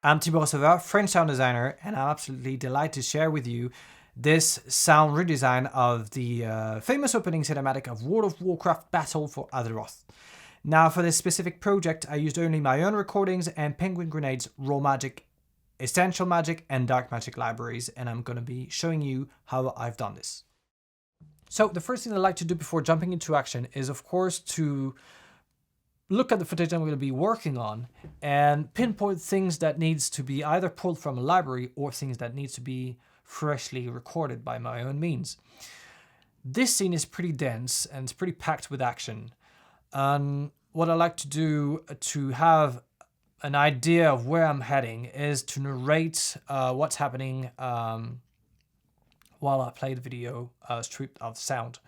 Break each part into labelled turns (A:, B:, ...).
A: I'm Thibault, Receveur, French sound designer, and I'm absolutely delighted to share with you this sound redesign of the famous opening cinematic of World of Warcraft Battle for Azeroth. Now, for this specific project, I used only my own recordings and Penguin Grenade's raw magic, essential magic, and dark magic libraries, and I'm going to be showing you how I've done this. So the first thing I like to do before jumping into action is, of course, to look at the footage I'm going to be working on and pinpoint things that needs to be either pulled from a library or things that needs to be freshly recorded by my own means. This scene is pretty dense and it's pretty packed with action. And what I like to do to have an idea of where I'm heading is to narrate what's happening while I play the video stripped of sound.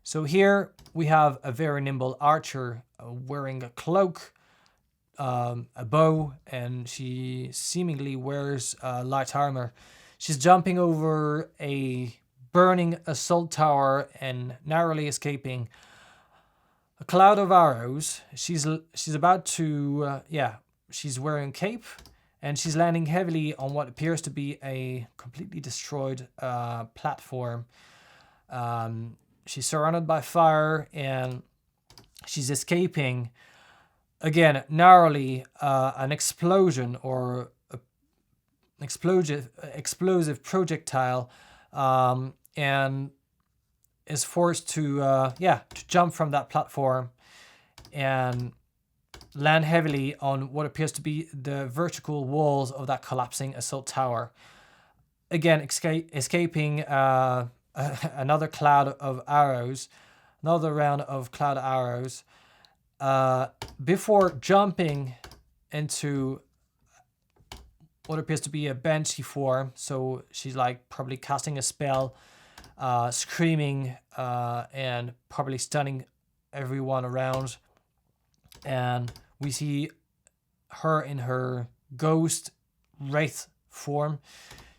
A: So here we have a very nimble archer wearing a cloak, a bow, and she seemingly wears light armor. She's jumping over a burning assault tower and narrowly escaping a cloud of arrows. She's about to, she's wearing a cape and she's landing heavily on what appears to be a completely destroyed platform. She's surrounded by fire and she's escaping, again, narrowly, an explosion or an explosive projectile, and is forced to jump from that platform and land heavily on what appears to be the vertical walls of that collapsing assault tower. Again, escaping another cloud of arrows, another round of cloud arrows, before jumping into what appears to be a banshee form. So she's like probably casting a spell, screaming, and probably stunning everyone around. And we see her in her ghost wraith form.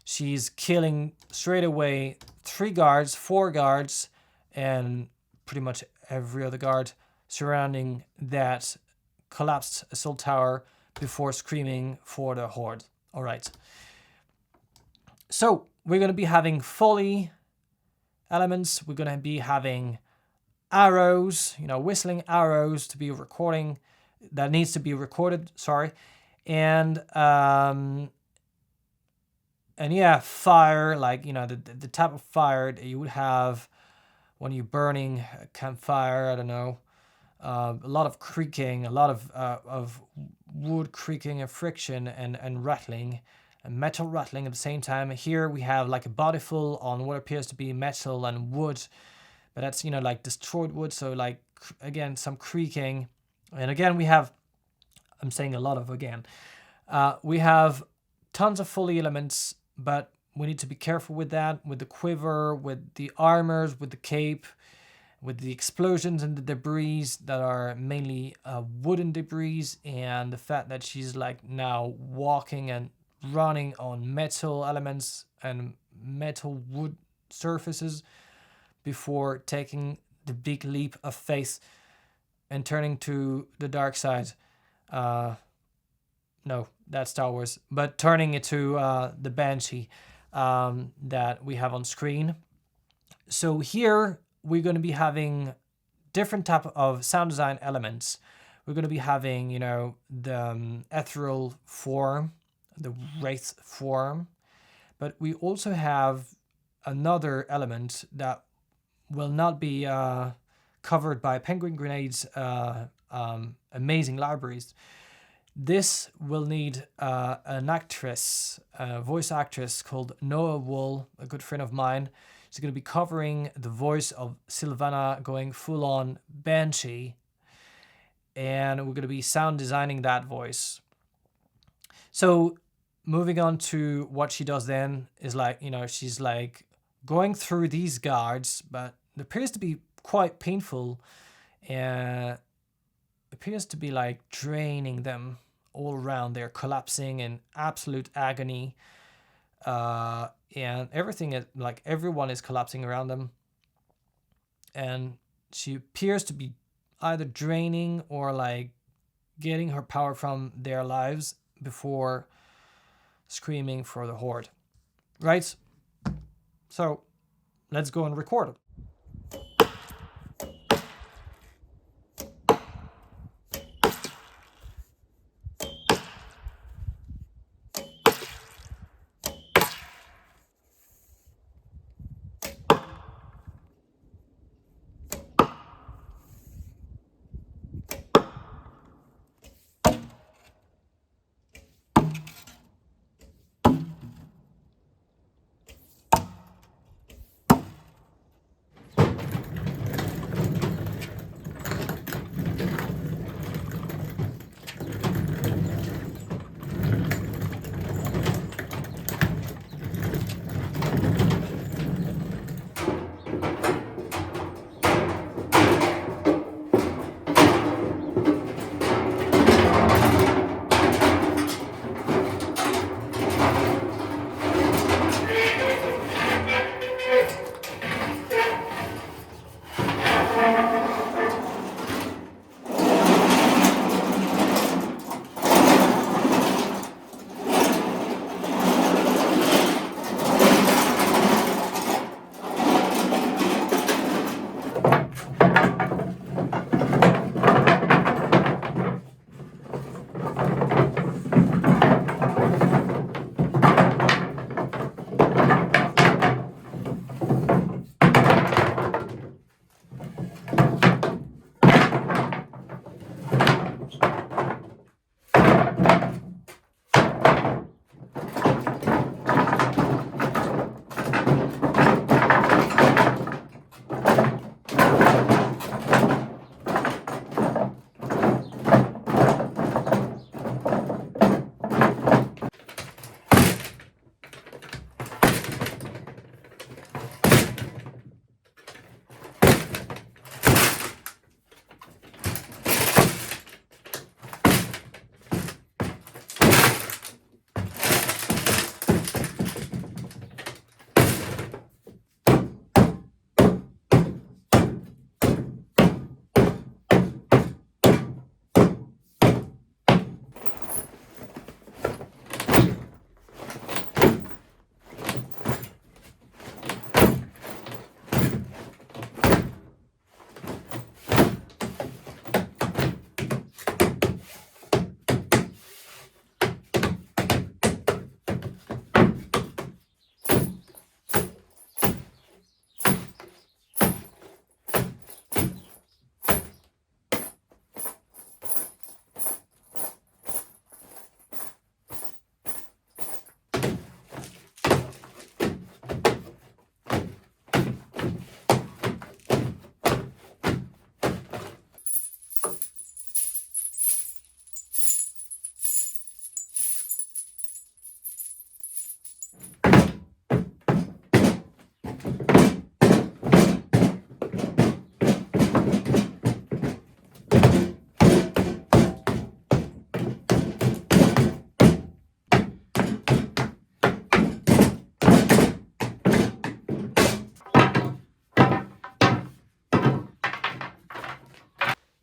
A: She's killing straight away 3 guards, 4 guards, and pretty much every other guard surrounding that collapsed assault tower before screaming for the horde. All right. So we're going to be having Foley elements. We're going to be having arrows, whistling arrows to be recording. That needs to be recorded, sorry. And fire, like, the type of fire that you would have when you're burning a campfire, I don't know. A lot of creaking, a lot of wood creaking and friction and rattling, and metal rattling at the same time. Here we have like a body full on what appears to be metal and wood, but that's, like destroyed wood. So like, again, some creaking. And again, we have, I'm saying a lot of again, we have tons of Foley elements, but we need to be careful with that, with the quiver, with the armors, with the cape, with the explosions and the debris that are mainly wooden debris, and the fact that she's like now walking and running on metal elements and metal wood surfaces before taking the big leap of faith and turning to the dark side. No, that's Star Wars, but turning it to the Banshee that we have on screen. So here we're going to be having different type of sound design elements. We're going to be having, the ethereal form, the wraith form, but we also have another element that will not be covered by Penguin Grenade's amazing libraries. This will need an actress, a voice actress called Noah Wool, a good friend of mine. She's going to be covering the voice of Sylvana, going full-on Banshee. And we're going to be sound designing that voice. So moving on to what she does then is like, she's like going through these guards, but it appears to be quite painful. And appears to be like draining them all around. They're collapsing in absolute agony. And everything is like, everyone is collapsing around them. And she appears to be either draining or like getting her power from their lives before screaming for the horde, right? So let's go and record it.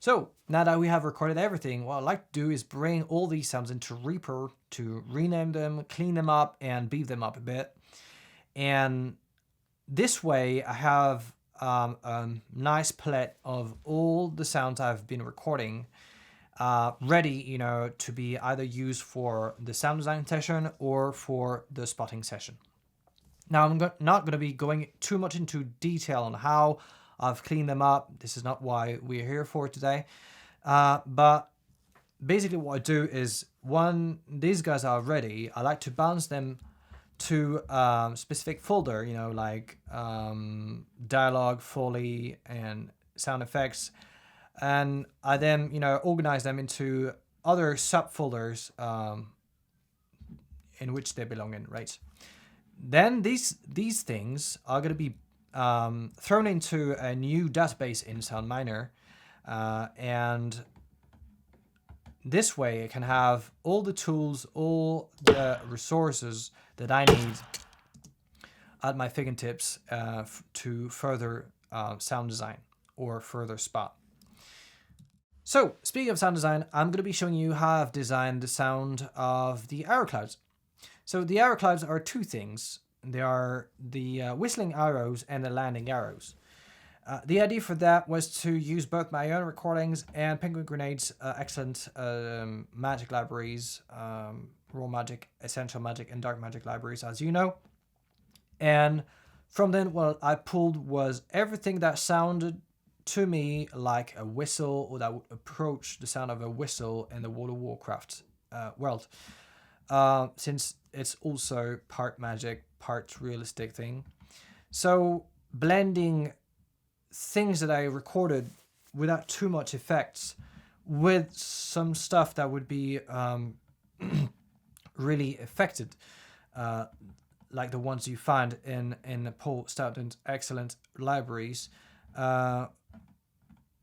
A: So now that we have recorded everything, what I'd like to do is bring all these sounds into Reaper to rename them, clean them up, and beef them up a bit. And this way I have a nice palette of all the sounds I've been recording ready, to be either used for the sound design session or for the spotting session. Now, I'm not going to be going too much into detail on how I've cleaned them up. This is not why we're here for today. But basically what I do is when these guys are ready, I like to bounce them to a specific folder, like dialogue, Foley, and sound effects. And I then, organize them into other subfolders in which they belong in, right? Then these things are going to be thrown into a new database in SoundMiner, and this way I can have all the tools, all the resources that I need at my fingertips to further sound design or further spot. So speaking of sound design, I'm going to be showing you how I've designed the sound of the arrow clouds. So the arrow clouds are two things. They are the whistling arrows and the landing arrows. The idea for that was to use both my own recordings and Penguin Grenade's excellent magic libraries, raw magic, essential magic, and dark magic libraries, as you know. And from then, what I pulled was everything that sounded to me like a whistle, or that would approach the sound of a whistle in the World of Warcraft world. Since it's also part magic, part realistic thing. So blending things that I recorded without too much effects with some stuff that would be really affected, like the ones you find in Paul Stoughton's excellent libraries,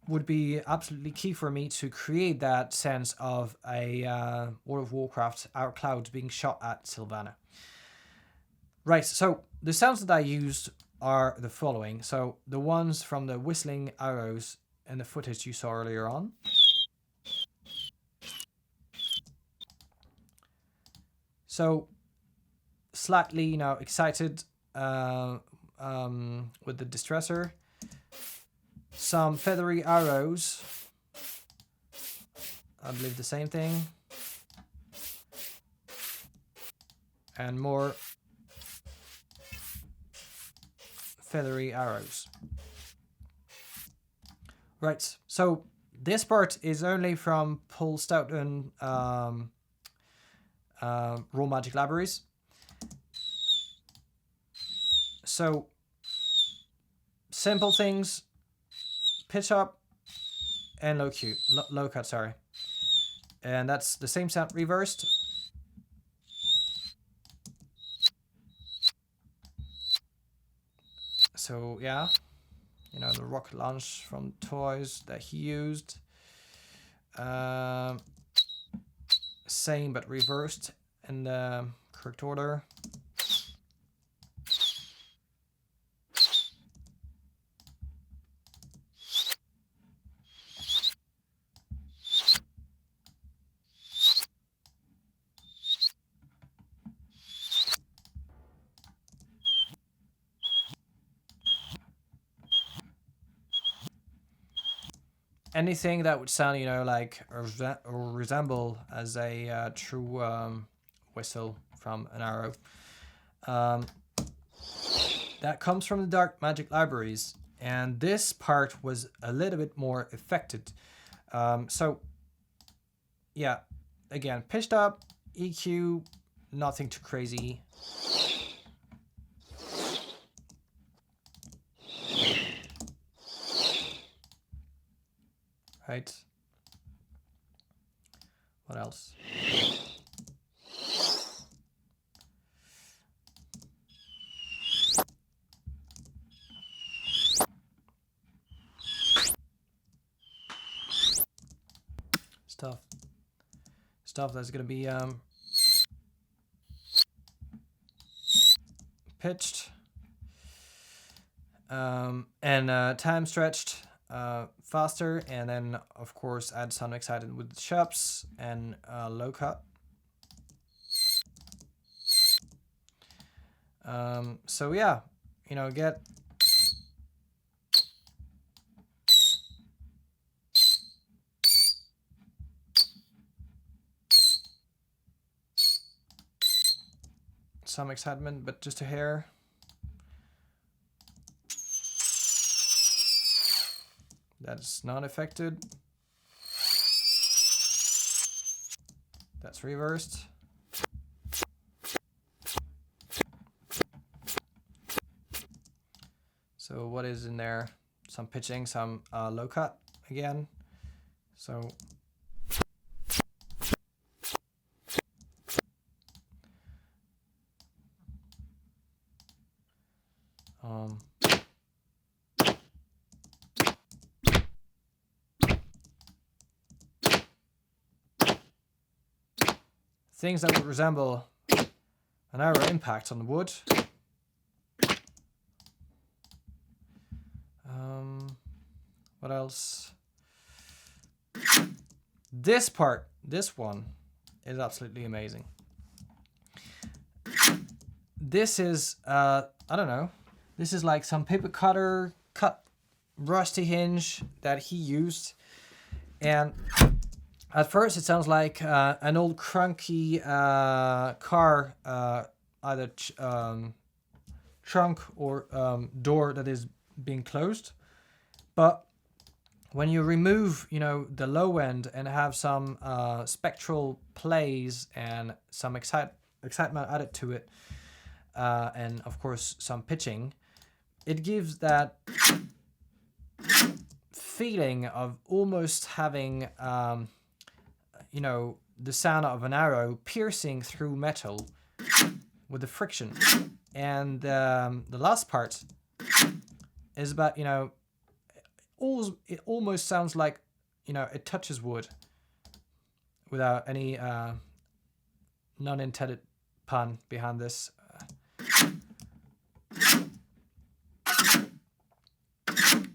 A: would be absolutely key for me to create that sense of a World of Warcraft, our clouds being shot at Sylvana. Right, so the sounds that I used are the following. So the ones from the whistling arrows in the footage you saw earlier on. So slightly, excited with the distressor. Some feathery arrows. I believe the same thing. And more feathery arrows. Right, so this part is only from Paul Stoughton Raw Magic Libraries. So simple things, pitch up and low cut, sorry. And that's the same sound reversed. So yeah, the rocket launch from toys that he used. Same but reversed in the correct order. Anything that would sound, like or resemble as a true whistle from an arrow. That comes from the Dark Magic Libraries, and this part was a little bit more affected. So, yeah, again, pitched up, EQ, nothing too crazy. Right. What else? Stuff that's gonna be pitched and time stretched faster, and then of course add some excited with the chops and low cut. So yeah, get some excitement, but just a hair. That's not affected. That's reversed. So what is in there? Some pitching, some low cut again. So things that would resemble an arrow impact on the wood. What else? This one is absolutely amazing. this is, I don't know, this is like some paper cutter cut rusty hinge that he used. And at first it sounds like an old crunky car, either trunk or door that is being closed. But when you remove, the low end and have some spectral plays and some excitement added to it, and of course some pitching, it gives that feeling of almost having, the sound of an arrow piercing through metal with the friction. And the last part is about, it almost sounds like, it touches wood without any non-intended pun behind this.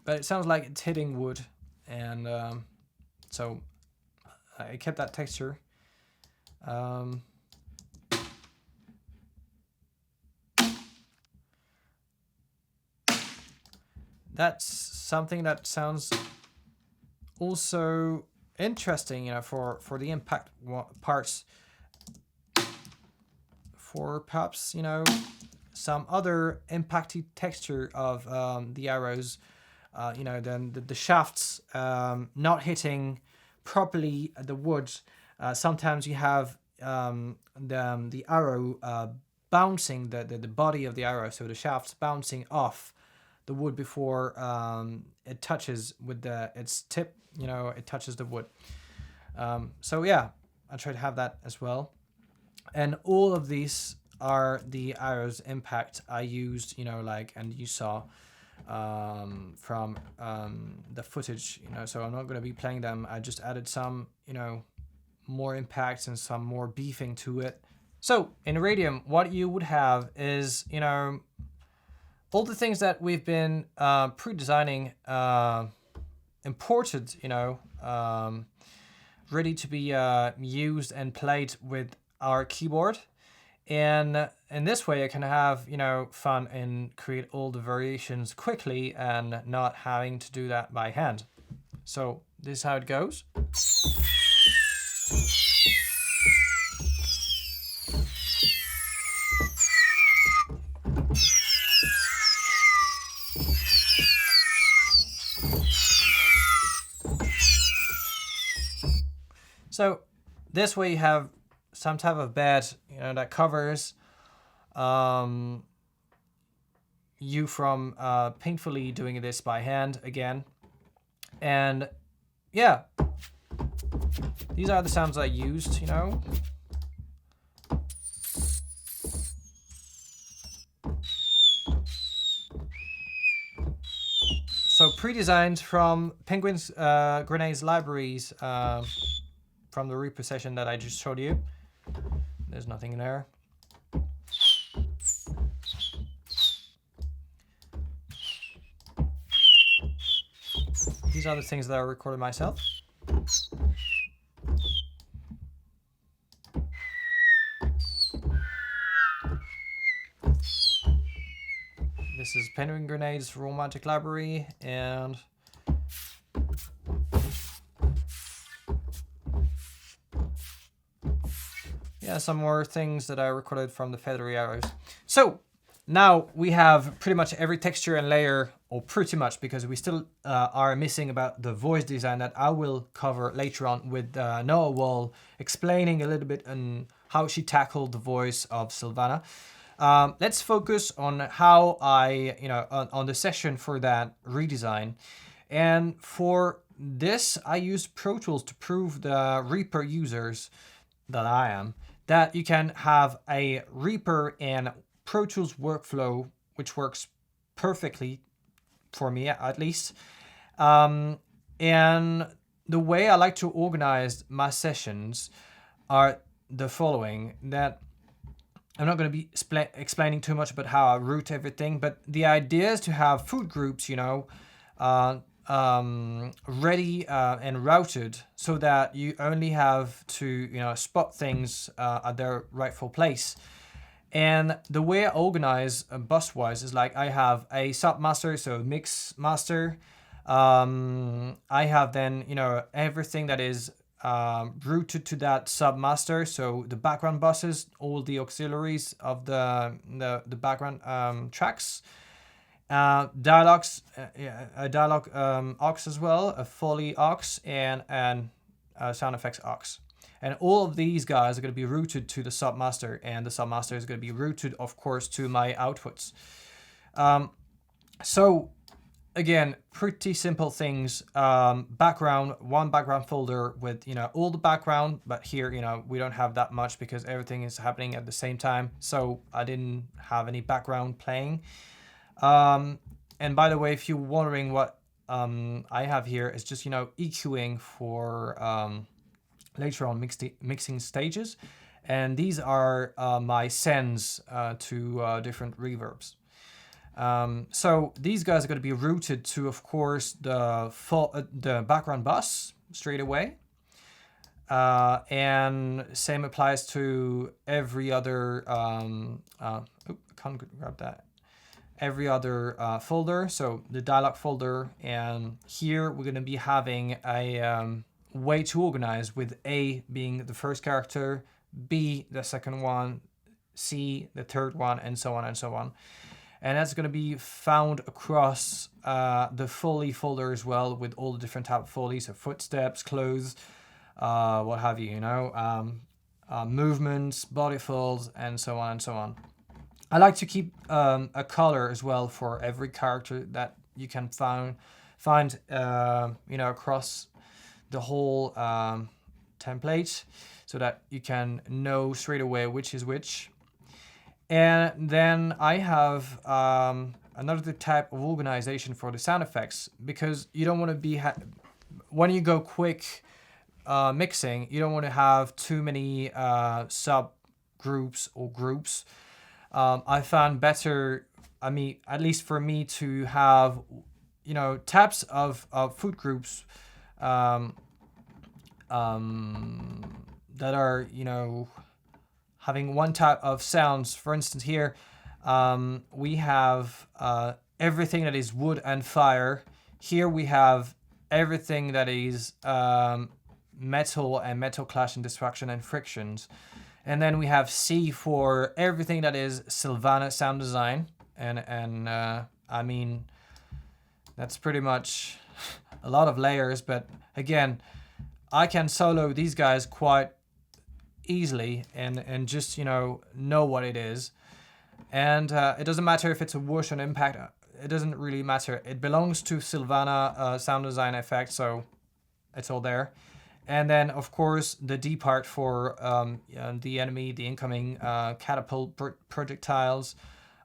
A: But it sounds like it's hitting wood, and so I kept that texture. That's something that sounds also interesting, for the impact parts. For perhaps, some other impacty texture of the arrows. Then the shafts not hitting properly the wood. Sometimes you have the arrow bouncing, the body of the arrow, so the shafts bouncing off the wood before it touches with its tip. It touches the wood. So yeah, I try to have that as well. And all of these are the arrows impact I used, and you saw from the footage, so I'm not going to be playing them. I just added some, more impacts and some more beefing to it. So in Radium, what you would have is, all the things that we've been pre-designing, imported, ready to be used and played with our keyboard. And in this way, I can have, fun and create all the variations quickly and not having to do that by hand. So this is how it goes. So this way you have some type of bed, that covers you from painfully doing this by hand again. And yeah, these are the sounds I used, So pre-designed from Penguin's Grenades libraries from the Reaper session that I just showed you. There's nothing in there. These are the things that I recorded myself. This is Penguin Grenades Romantic Library, and yeah, some more things that I recorded from the feathery arrows. So now we have pretty much every texture and layer, or pretty much, because we still are missing about the voice design that I will cover later on with Noah Wall, explaining a little bit on how she tackled the voice of Sylvana. Let's focus on how I, on the session for that redesign. And for this, I used Pro Tools to prove the Reaper users that I am, that you can have a Reaper and Pro Tools workflow, which works perfectly for me, at least. And the way I like to organize my sessions are the following, that I'm not going to be explaining too much about how I route everything, but the idea is to have food groups, ready and routed so that you only have to, spot things at their rightful place. And the way I organize bus-wise is like I have a sub-master, so mix master. I have then, you know, everything that is routed to that sub-master. So the background buses, all the auxiliaries of the background tracks. Dialogues, a dialogue aux as well, a Foley aux, and sound effects aux. And all of these guys are going to be routed to the submaster, and the submaster is going to be routed, of course, to my outputs. So again, pretty simple things. Background, one background folder with, you know, all the background, but here, you know, we don't have that much because everything is happening at the same time. So I didn't have any background playing. And by the way, if you're wondering what I have here, is just, you know, EQing for later on mixing stages. And these are my sends to different reverbs. So these guys are going to be routed to, of course, the background bus straight away. And same applies to every other, I can't grab that. Every other folder, so the dialog folder, and here we're going to be having a way to organize, with A being the first character, B the second one, C the third one, and so on and so on. And that's going to be found across the Foley folder as well, with all the different type of Foley, so footsteps, clothes, what have you, you know, movements, body folds, and so on and so on. I like to keep a color as well for every character that you can find you know, across the whole template, so that you can know straight away which is which. And then I have another type of organization for the sound effects, because you don't want to be when you go quick mixing, you don't want to have too many subgroups or groups. I found better, I mean, at least for me, to have, you know, types of food groups that are, you know, having one type of sounds. For instance, here we have everything that is wood and fire. Here we have everything that is metal and metal clash and destruction and frictions. And then we have C for everything that is Sylvana sound design. And I mean, that's pretty much a lot of layers. But again, I can solo these guys quite easily and just, you know what it is. And it doesn't matter if it's a whoosh or an impact. It doesn't really matter. It belongs to Sylvana sound design effect, so it's all there. And then, of course, the D part for the enemy, the incoming catapult projectiles,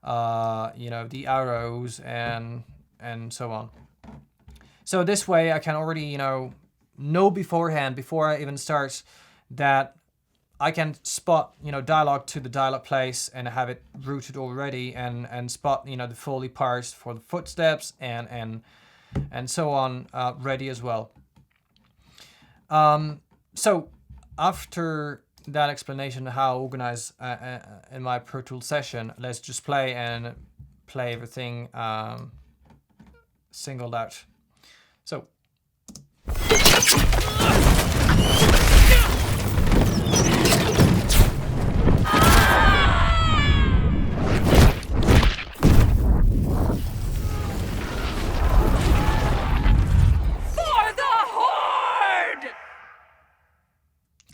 A: you know, the arrows, and so on. So this way, I can already, you know beforehand, before I even start, that I can spot, you know, dialogue to the dialogue place and have it routed already, and spot, you know, the Foley parts for the footsteps and so on ready as well. So after that explanation how I organize in my Pro Tools session, let's just play everything singled out. So.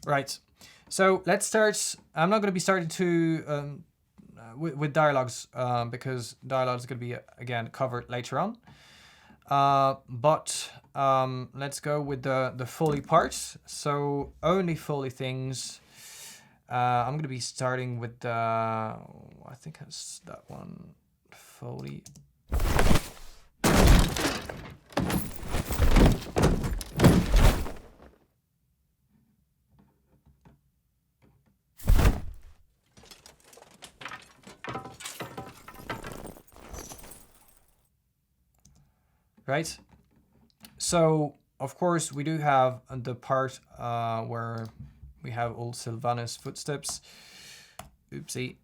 A: Right, so let's start. I'm not going to be starting to with dialogues because dialogues is going to be again covered later on. But let's go with the Foley parts. So only Foley things. I'm going to be starting with the, I think it's that one, Foley. Right, so of course we do have the part where we have all Sylvana's footsteps. Oopsie.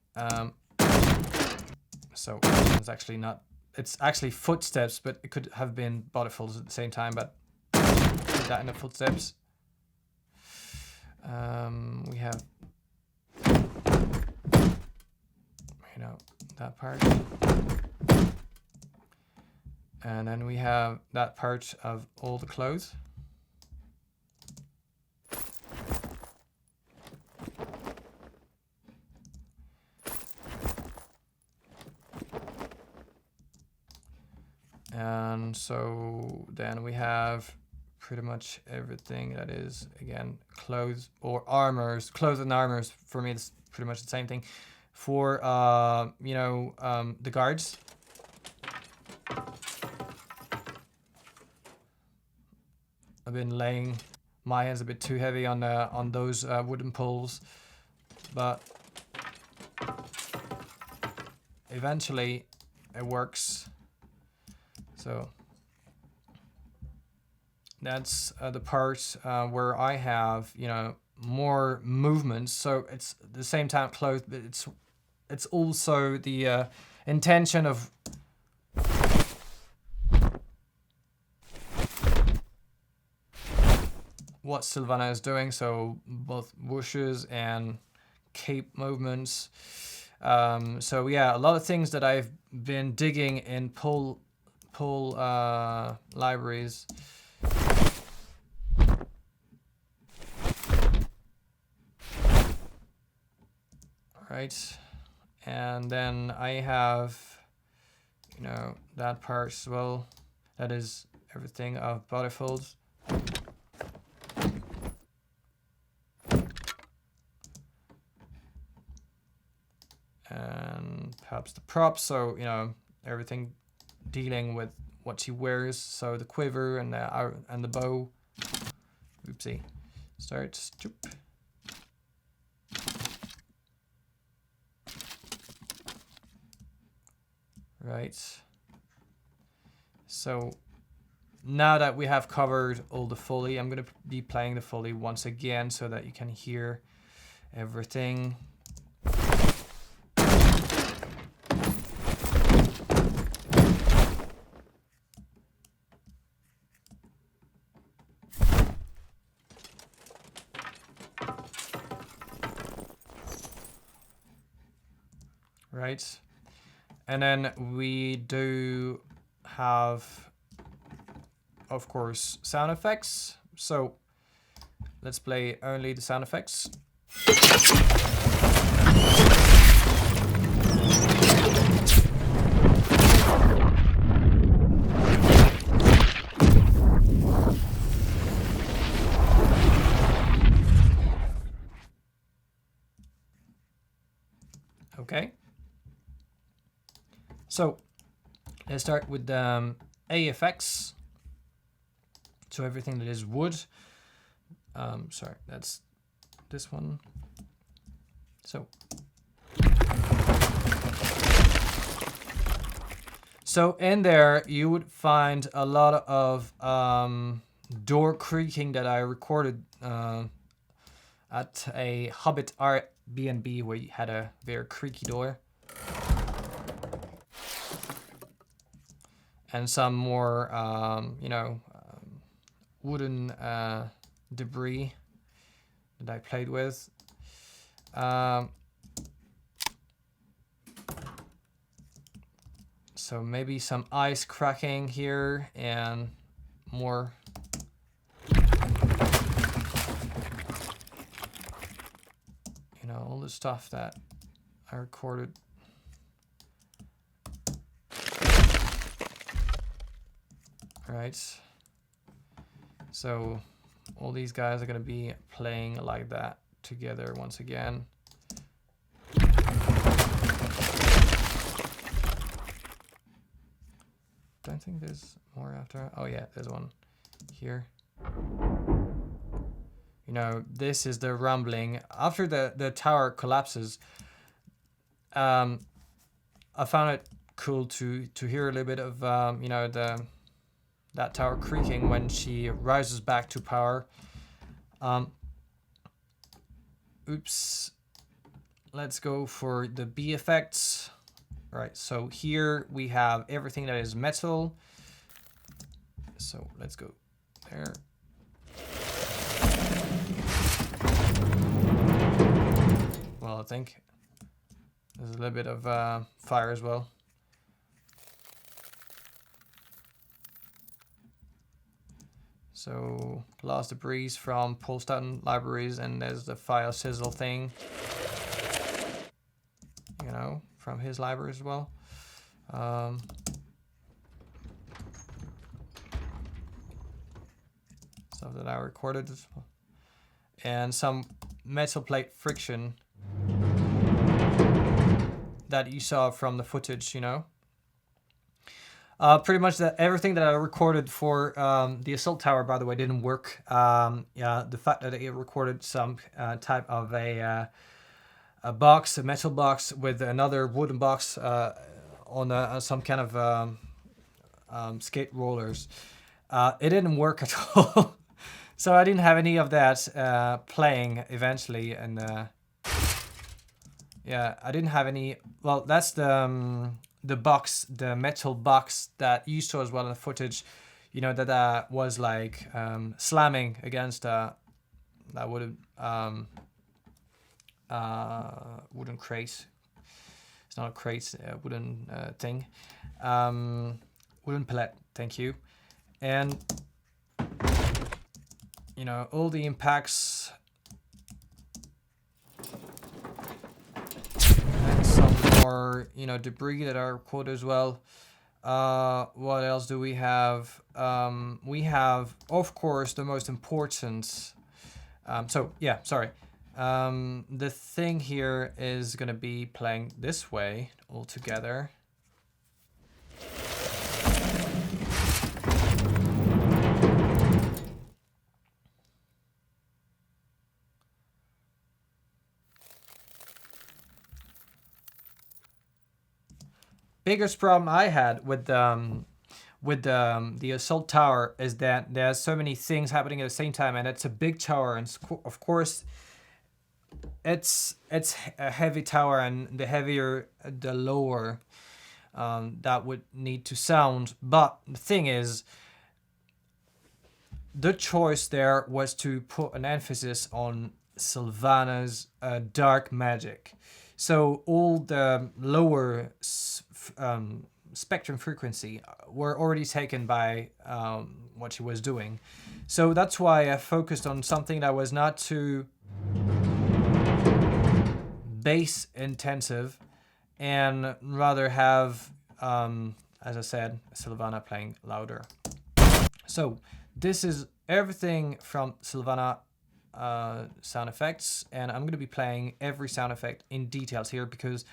A: So it's actually not, it's actually footsteps, but it could have been body folds at the same time, but put that in the footsteps. We have, you know, that part. And then we have that part of all the clothes. And so then we have pretty much everything that is, again, clothes or armors. Clothes and armors, for me, it's pretty much the same thing. For, you know, the guards. I've been laying my hands a bit too heavy on those wooden poles, but eventually it works. So that's the part where I have, you know, more movements. So it's the same time clothes, but it's also the intention of what Sylvana is doing. So both whooshes and cape movements. So yeah, a lot of things that I've been digging in pull libraries. Right, and then I have, you know, that part as well. That is everything of body folds. And perhaps the props, so, you know, everything dealing with what she wears. So the quiver and the bow. Oopsie. Start. Stoop. Right. So now that we have covered all the Foley, I'm going to be playing the Foley once again so that you can hear everything. Right. And then we do have, of course, sound effects. So let's play only the sound effects. Okay. So let's start with A effects. So everything that is wood. Sorry, that's this one. So in there you would find a lot of door creaking that I recorded at a Hobbit Airbnb where you had a very creaky door. And some more, you know, wooden debris that I played with. So maybe some ice cracking here and more. You know, all the stuff that I recorded. Right. So all these guys are going to be playing like that together once again. Don't think there's more after. Oh yeah, there's one here. You know, this is the rumbling after the tower collapses. I found it cool to hear a little bit of you know, that tower creaking when she rises back to power. Oops. Let's go for the B effects. Right, so here we have everything that is metal. So let's go there. Well, I think there's a little bit of fire as well. So lost debris from pulsed out libraries, and there's the fire sizzle thing, you know, from his library as well. Stuff that I recorded as well. And some metal plate friction that you saw from the footage, you know. Pretty much everything that I recorded for the assault tower, by the way, didn't work. Yeah, the fact that it recorded some type of a box, a metal box with another wooden box on some kind of skate rollers, it didn't work at all. So I didn't have any of that playing eventually, and yeah, I didn't have any. Well, that's the box, the metal box that you saw as well in the footage, you know, that was like slamming against that wooden crate. It's not a crate, a wooden thing. Wooden pallet, thank you. And, you know, all the impacts and some more, you know, debris that are recorded as well. What else do we have? We have, of course, the most important. So yeah, sorry. The thing here is going to be playing this way altogether. Biggest problem I had with the assault tower is that there's so many things happening at the same time, and it's a big tower, and of course it's a heavy tower, and the heavier the lower that would need to sound. But the thing is, the choice there was to put an emphasis on Sylvana's dark magic. So all the lower spectrum frequency were already taken by what she was doing. So that's why I focused on something that was not too bass intensive, and rather have, as I said, Sylvana playing louder. So this is everything from Sylvana sound effects, and I'm going to be playing every sound effect in details here, because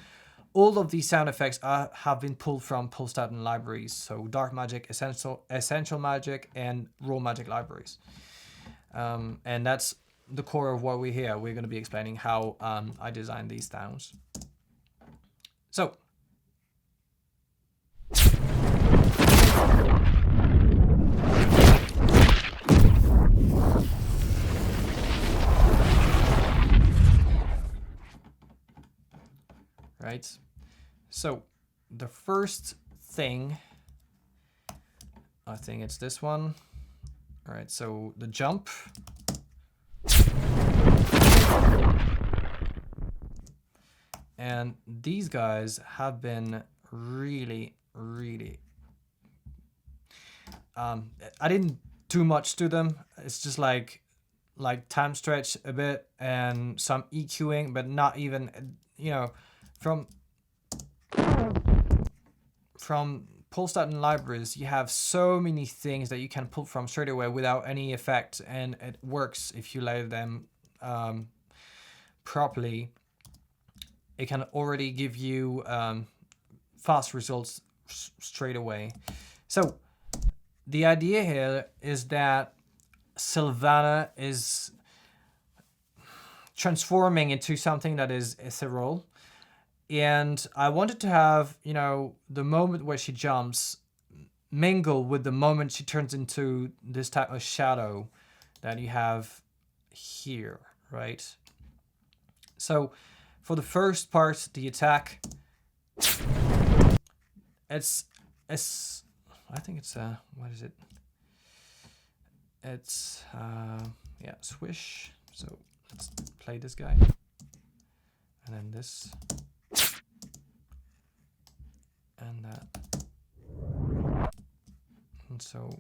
A: all of these sound effects have been pulled from pulsed out libraries. So dark magic, essential magic, and raw magic libraries. And that's the core of what we hear. We're going to be explaining how I designed these sounds. So right. So the first thing, I think it's this one. All right, so the jump. And these guys have been really, I didn't do much to them. It's just like time stretch a bit and some EQing, but not even, you know, from pulsed out libraries, you have so many things that you can pull from straight away without any effect, and it works if you layer them properly. It can already give you fast results straight away. So the idea here is that Sylvana is transforming into something that is ethereal. And I wanted to have, you know, the moment where she jumps mingle with the moment she turns into this type of shadow that you have here, right? So for the first part, the attack, it's I think it's what is it? It's yeah, swish. So let's play this guy, and then this, and that, and so.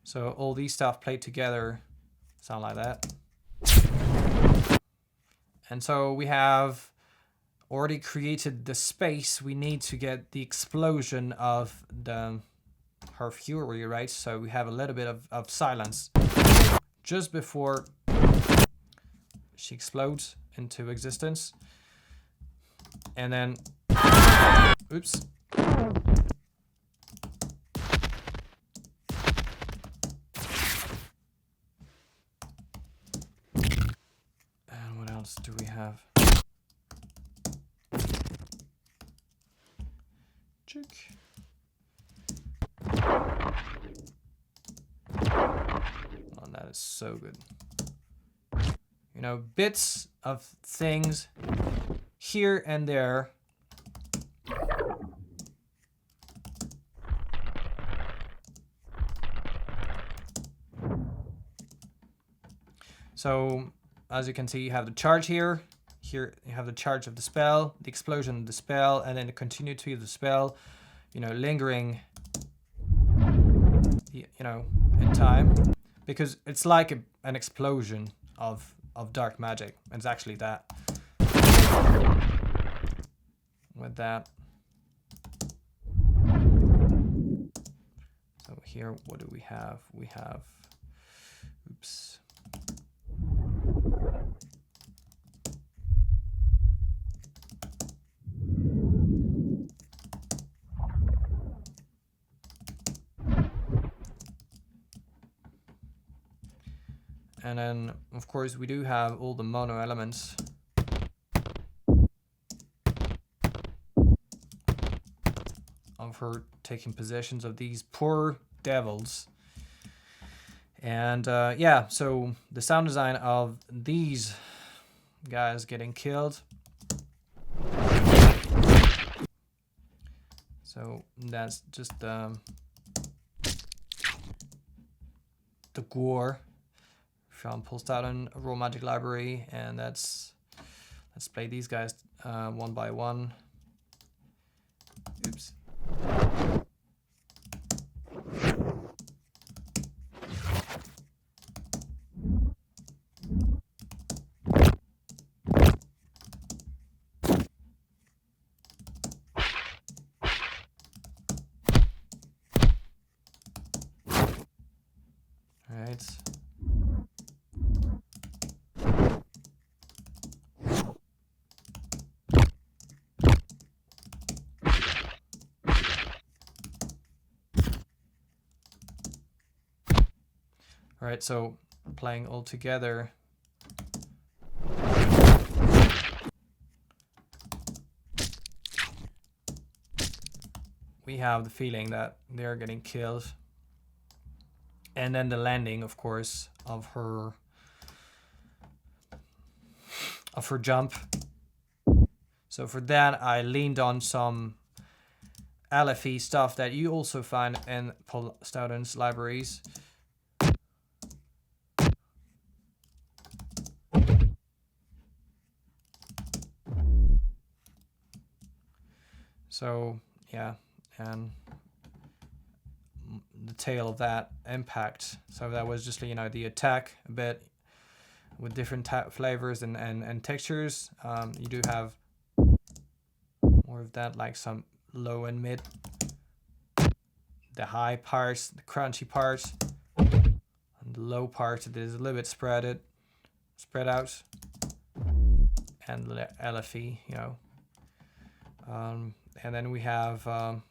A: So all these stuff played together sound like that. And so we have already created the space we need to get the explosion of her fury, right? So we have a little bit of silence just before she explodes into existence. And then, oops. Do we have? Check. Oh, that is so good. You know, bits of things here and there. So, as you can see, you have the charge here. Here you have the charge of the spell, the explosion of the spell, and then the continuity of the spell, you know, lingering, you know, in time. Because it's like an explosion of dark magic. It's actually that. With that. So here, what do we have? We have, oops. And then, of course, we do have all the mono elements. Of her taking possessions of these poor devils. And yeah, so the sound design of these guys getting killed. So that's just the gore. Sean pulls out a raw magic library, and let's play these guys one by one. Oops. All right. All right, so playing all together. We have the feeling that they're getting killed. And then the landing, of course, of her jump. So for that, I leaned on some LFE stuff that you also find in Paul Stoughton's libraries. So yeah, and the tail of that impact. So that was just, you know, the attack a bit with different flavors and textures. You do have more of that, like some low and mid, the high parts, the crunchy parts, and the low part that is a little bit spread out, and the LFE, you know. And then we have, you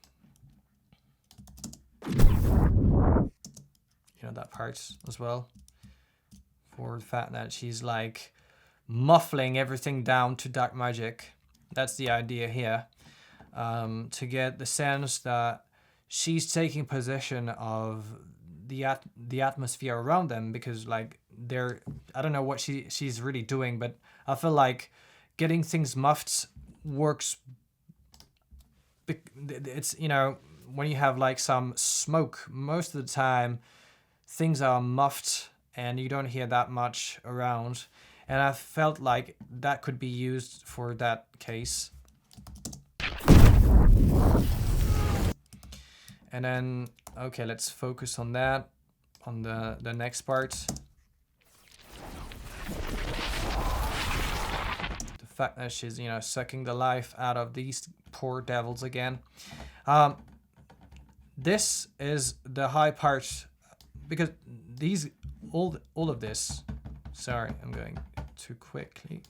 A: know, that part as well, for the fact that she's like muffling everything down to dark magic. That's the idea here, to get the sense that she's taking possession of the atmosphere around them, because like they're, I don't know what she's really doing, but I feel like getting things muffed works. It's, you know, when you have like some smoke, most of the time things are muffed and you don't hear that much around. And I felt like that could be used for that case. And then, okay, let's focus on that, on the next part. The fact that she's, you know, sucking the life out of these poor devils again. This is the high part, because these, all of this, sorry, I'm going too quickly.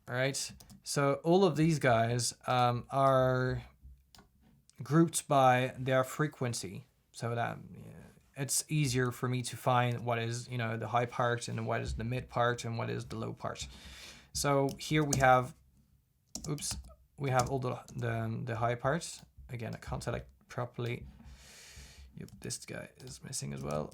A: All right, so all of these guys are grouped by their frequency, so that it's easier for me to find what is, you know, the high part and what is the mid part and what is the low part. So here we have, oops, we have all the high parts. Again, I can't select properly. Yep, this guy is missing as well.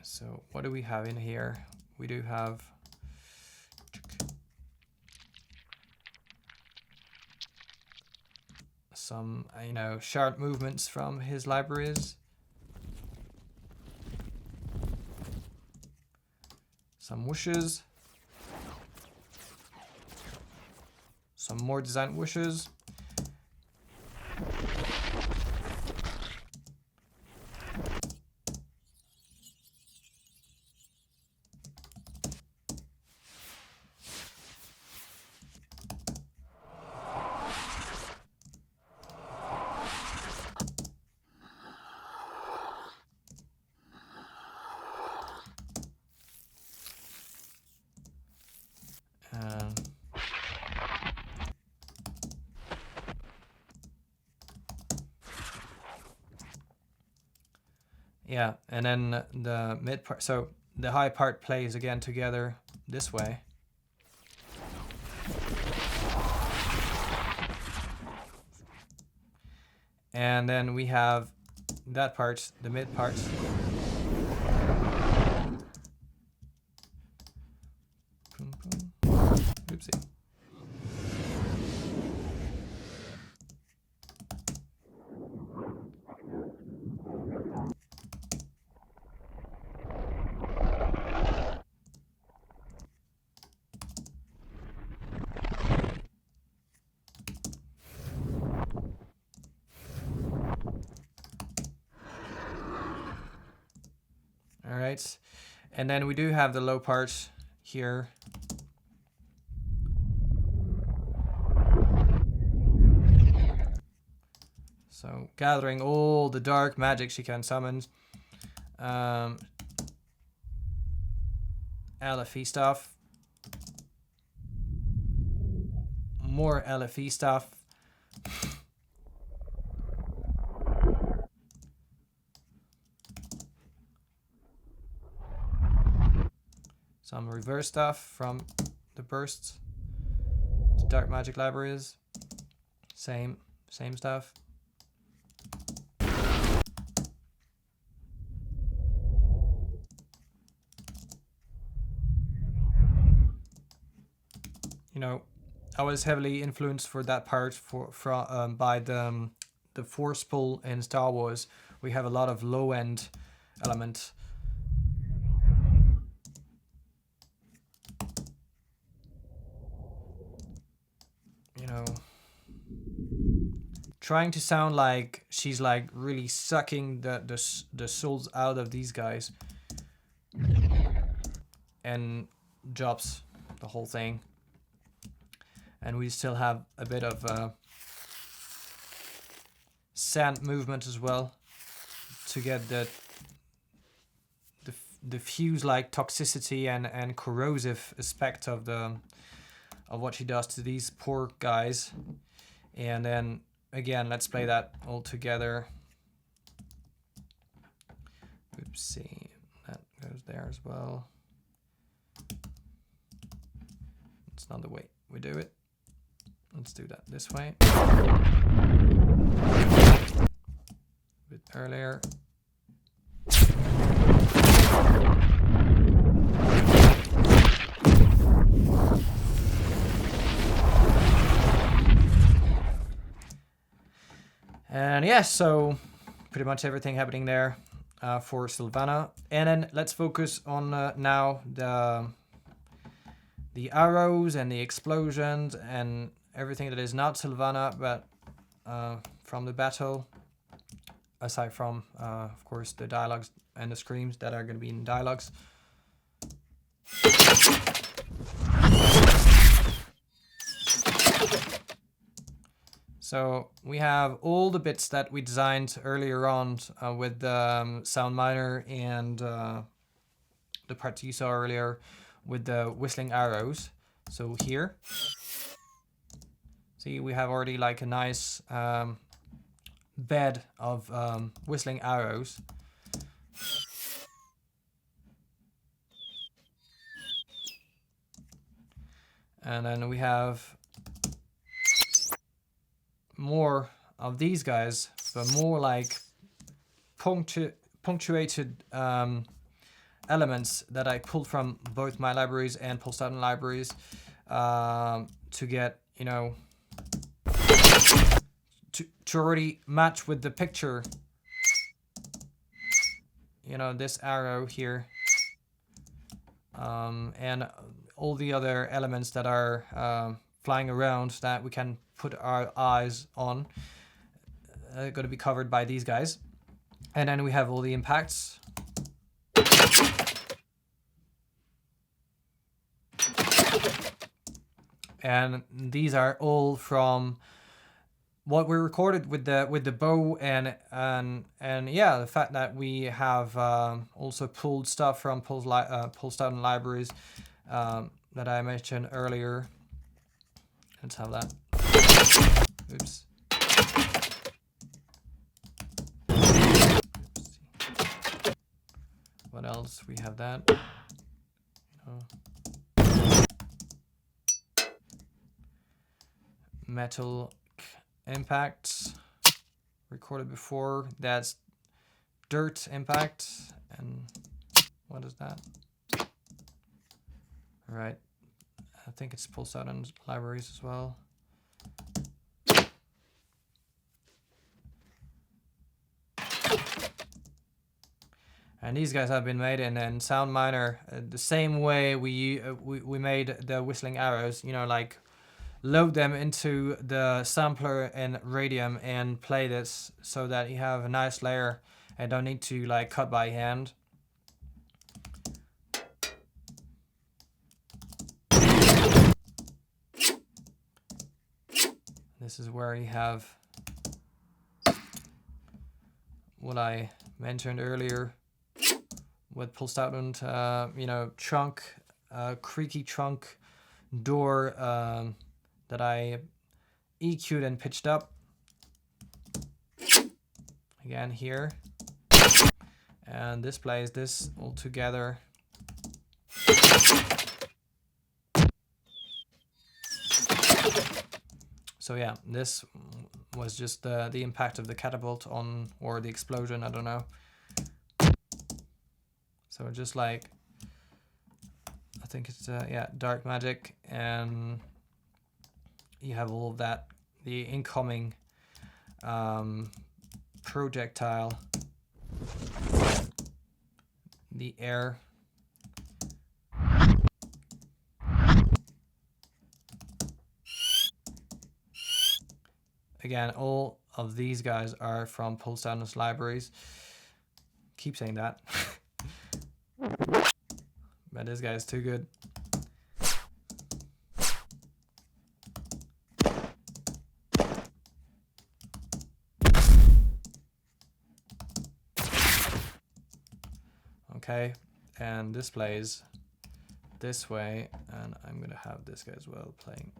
A: So what do we have in here? We do have some, you know, shard movements from his libraries. Some whooshes. Some more design whooshes. Yeah, and then the mid part, so the high part plays again together this way. And then we have that part, the mid part. Oopsie. All right, and then we do have the low part here. So gathering all the dark magic she can summon. LFE stuff. More LFE stuff. Some reverse stuff from the bursts. The dark magic libraries. Same stuff. You know, I was heavily influenced for that part by the force pull in Star Wars. We have a lot of low end element. You know, trying to sound like she's like really sucking the souls out of these guys, and drops the whole thing. And we still have a bit of sand movement as well to get the fuse like toxicity and corrosive aspect of the of what she does to these poor guys. And then again, let's play that all together. Oopsie, that goes there as well. It's not the way we do it. Let's do that this way. A bit earlier. And yeah, so pretty much everything happening there for Sylvana. And then let's focus on now the arrows and the explosions and everything that is not Sylvana, but from the battle, aside from, of course, the dialogues and the screams that are going to be in dialogues. So we have all the bits that we designed earlier on with the sound miner and the part you saw earlier with the whistling arrows. So here, see, we have already like a nice bed of whistling arrows. And then we have more of these guys, but more like punctuated elements that I pulled from both my libraries and Pulse.Sound libraries to get, you know, to already match with the picture. You know, this arrow here and all the other elements that are flying around that we can put our eyes on, going to be covered by these guys. And then we have all the impacts. And these are all from what we recorded with the bow and yeah, the fact that we have also pulled stuff from Pulse.Sound libraries that I mentioned earlier. Let's have that. Oops. What else? We have that. Metal impacts recorded before. That's dirt impact. And what is that? All right. I think it's Pulse.Sound libraries as well. And these guys have been made in Sound Miner the same way we made the whistling arrows. You know, like load them into the sampler in Radium and play this so that you have a nice layer and don't need to like cut by hand. This is where you have what I mentioned earlier with Pulse.Sound, you know, trunk, creaky trunk door that I EQ'd and pitched up. Again here. And this plays this all together. So yeah, this was just the impact of the catapult on, or the explosion, I don't know. So just like, I think it's, yeah, dark magic, and you have all of that, the incoming projectile, the air. Again, all of these guys are from Pulse.Sound libraries. Keep saying that. But this guy is too good. Okay, and this plays this way, and I'm gonna have this guy as well playing.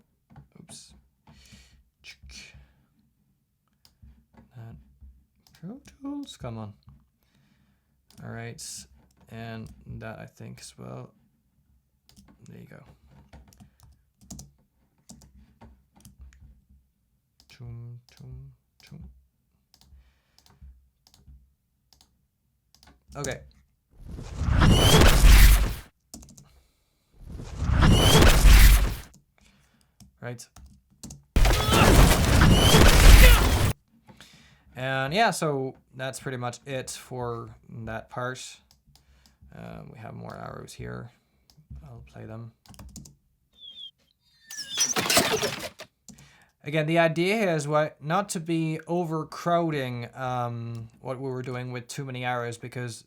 A: Oops. And Pro Tools, come on. All right, and that I think as well. There you go. Chum, chum, chum. Okay. Right. And yeah, so that's pretty much it for that part. We have more arrows here. I'll play them. Again, the idea here is not to be overcrowding what we were doing with too many arrows, because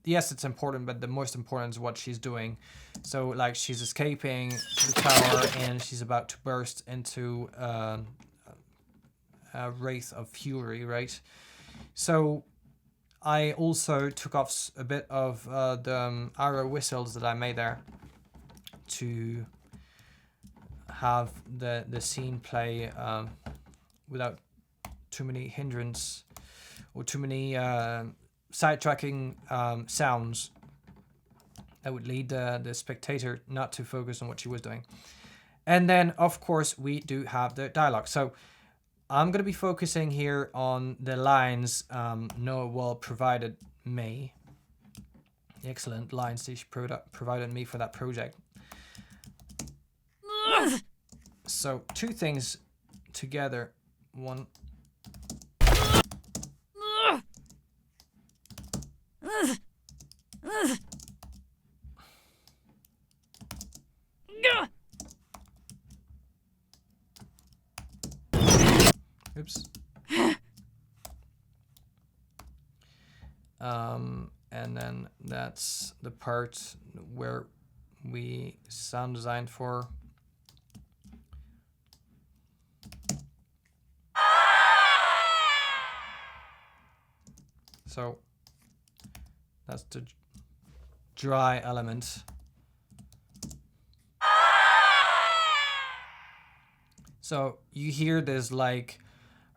A: yes, it's important, but the most important is what she's doing. So like she's escaping the tower and she's about to burst into a wraith of fury, right? So I also took off a bit of the arrow whistles that I made there to have the scene play without too many hindrance or too many sidetracking sounds that would lead the spectator not to focus on what she was doing. And then, of course, we do have the dialogue. So I'm going to be focusing here on the lines Noah Wall provided me. The excellent lines that she provided me for that project. So 2 things together. One. Oops. And then that's the part where we sound designed for. So that's the dry element. So you hear this like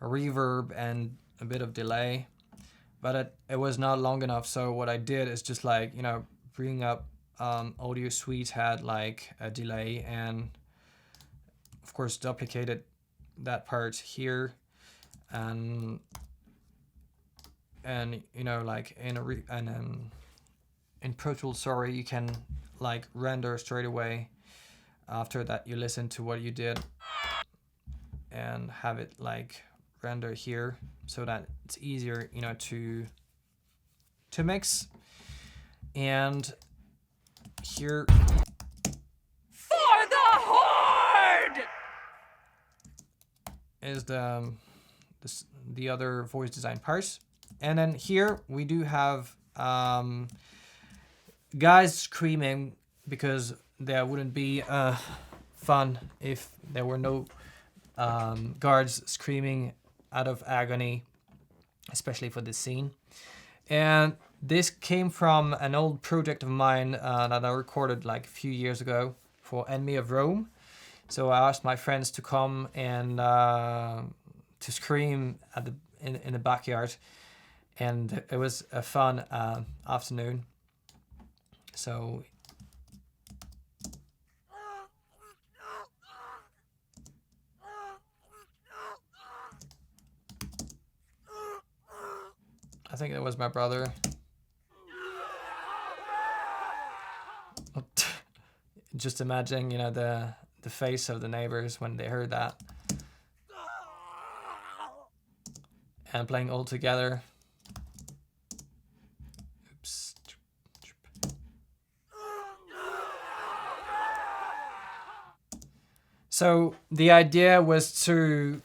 A: a reverb and a bit of delay, but it was not long enough. So what I did is just like, bring up Audio Suite had like a delay, and of course duplicated that part here, and like in Pro Tools, sorry, you can like render straight away after that you listen to what you did and have it like render here so that it's easier to mix. And here
B: for the Horde
A: is the other voice design parts. And then here we do have guys screaming, because there wouldn't be fun if there were no guards screaming out of agony, especially for this scene. And this came from an old project of mine that I recorded like a few years ago for Enemy of Rome. So I asked my friends to come and to scream in the backyard, and it was a fun afternoon. So I think it was my brother. Just imagining, the face of the neighbors when they heard that. And playing all together. Oops. So the idea was to